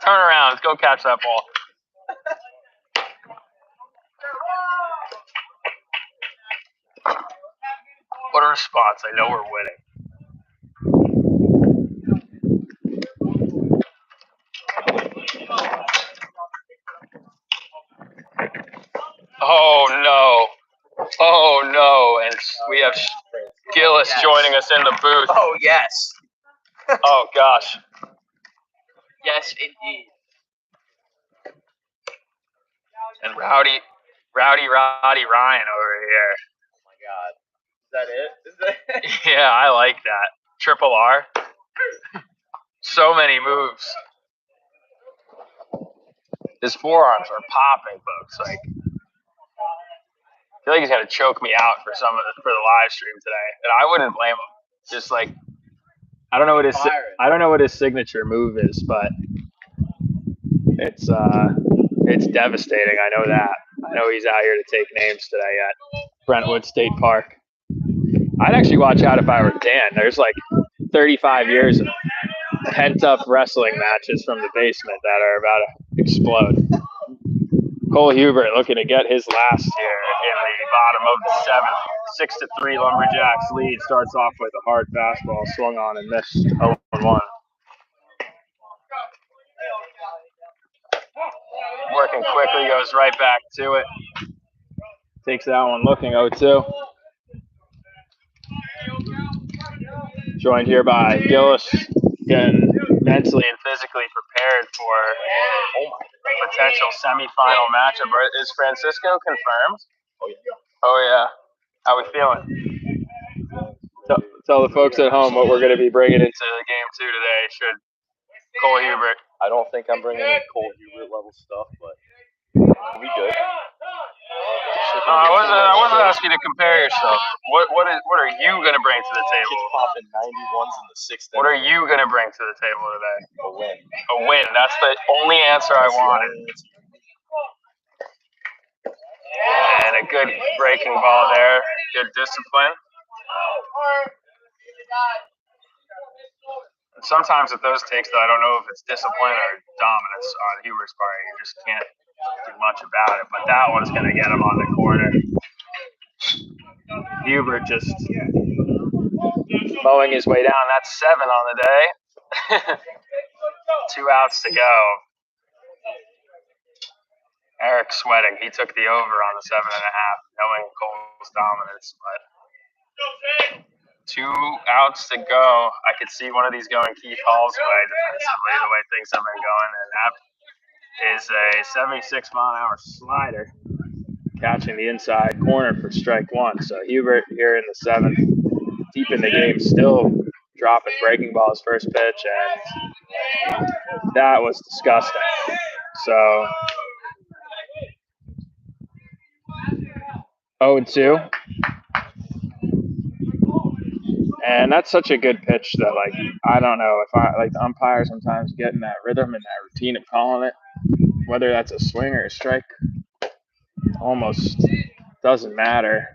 Turn around. Let's go catch that ball. What a response. I know we're winning. Oh, no. Oh, no. And we have Gillis joining us in the booth. Oh, yes. Oh, gosh. Yes, indeed. And Rowdy Ryan over here. Oh, my God. Is that it? Is that it? Yeah, I like that. Triple R. So many moves. His forearms are popping, folks. Like, I feel like he's gonna choke me out for the live stream today, and I wouldn't blame him. Just like, I don't know what his Fire it. I don't know what his signature move is, but it's devastating. I know that. I know he's out here to take names today at Brentwood State Park. I'd actually watch out if I were Dan. There's like 35 years of pent-up wrestling matches from the basement that are about to explode. Cole Hubert looking to get his last here in the bottom of the seventh. 6-3 Lumberjacks lead. Starts off with a hard fastball swung on and missed 0-1. Working quickly, goes right back to it. Takes that one looking 0-2. Joined here by Gillis, getting mentally and physically prepared for a potential semifinal matchup. Is Francisco confirmed? Oh yeah. How we feeling? Tell the folks at home what we're going to be bringing into game 2 today. Should Cole Hubert? I don't think I'm bringing in Cole Hubert level stuff, but we'll be good. No, I wasn't asking you to compare yourself. What are you going to bring to the table? Kids popping 91s in the sixth. What are you going to bring to the table today? A win. A win. That's the only answer I wanted. And a good breaking ball there. Good discipline. Sometimes with those takes, though, I don't know if it's discipline or dominance on Hubert's part. You just can't do much about it. But that one's going to get him on the corner. Hubert just mowing his way down. That's 7 on the day. 2 outs to go. Eric sweating. He took the over on the 7.5, knowing Cole's dominance. But 2 outs to go. I could see one of these going Keith Hall's way defensively, the way things have been going. And that is a 76-mile-an-hour slider catching the inside corner for strike 1. So Hubert here in the 7th, deep in the game, still dropping breaking balls first pitch, and that was disgusting. So 0-2. And that's such a good pitch that, like, I don't know if the umpire sometimes get in that rhythm and that routine of calling it, whether that's a swing or a strike, almost doesn't matter.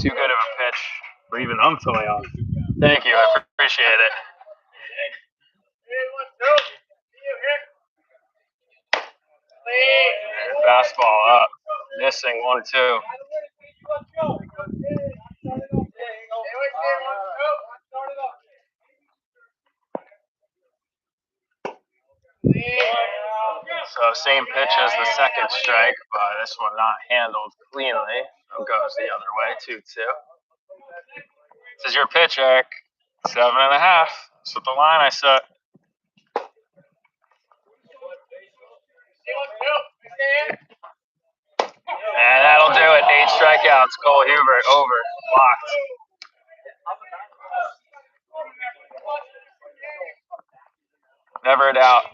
Too good of a pitch for even them to lay off. Thank you, I appreciate it. And fastball up, missing 1-2. So same pitch as the second strike, but this one not handled cleanly. So goes the other way, 2-2. This is your pitch, Eric. 7.5. That's what the line I set. And that'll do it. 8 strikeouts. Cole Hubert over. Blocked. Never a doubt.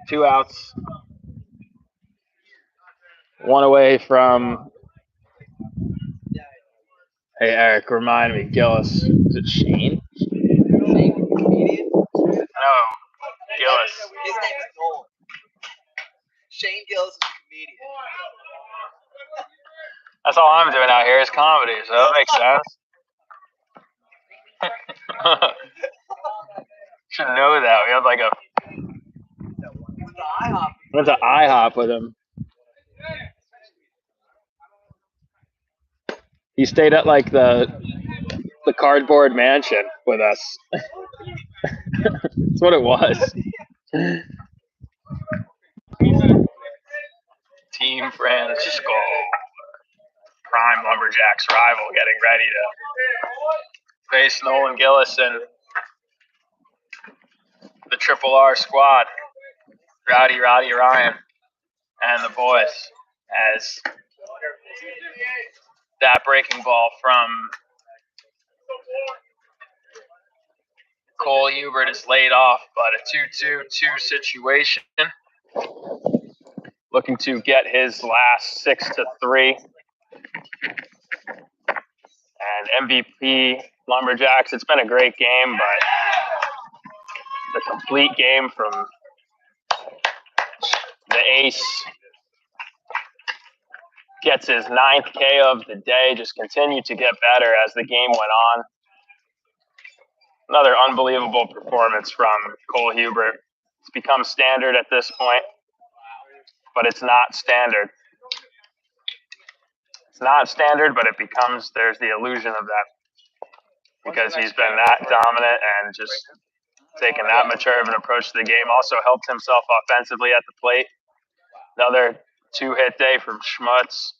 2 outs. 1 away from. Hey, Eric, remind me. Gillis. Is it Shane? No. Gillis. His name is Nolan. Shane Gillis is a comedian. That's all I'm doing out here is comedy, so that makes sense. Should know that. We have like a. Went to IHOP with him. He stayed at like the cardboard mansion with us. That's what it was. Team Francisco. Prime Lumberjacks rival getting ready to face Nolan Gillis and the Triple R squad. Rowdy Ryan and the boys, as that breaking ball from Cole Hubert is laid off, but a 2-2-2 situation. Looking to get his last 6-3. And MVP Lumberjacks, it's been a great game, but the complete game from the ace. Gets his 9th K of the day, just continued to get better as the game went on. Another unbelievable performance from Cole Hubert. It's become standard at this point, but it's not standard. It's not standard, but it becomes, there's the illusion of that because he's been that dominant and just taking that mature of an approach to the game. Also helped himself offensively at the plate. Another 2-hit day from Schmutz.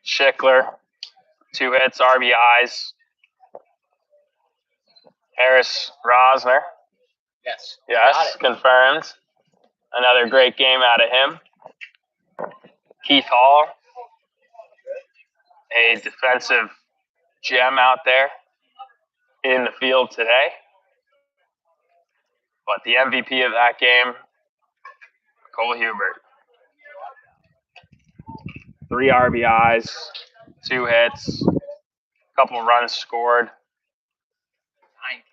Schickler, 2 hits, RBIs. Harris Rosner. Yes. Yes, confirmed. Another great game out of him. Keith Hall, a defensive gem out there in the field today. But the MVP of that game, Cole Hubert. 3 RBIs, 2 hits, a couple runs scored,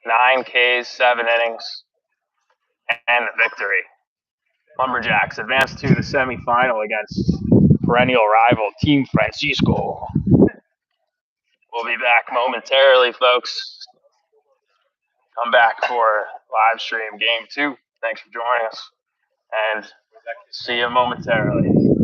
9 Ks, 7 innings, and the victory. Lumberjacks advance to the semifinal against perennial rival Team Francisco. We'll be back momentarily, folks. Come back for live stream game 2. Thanks for joining us, and see you momentarily.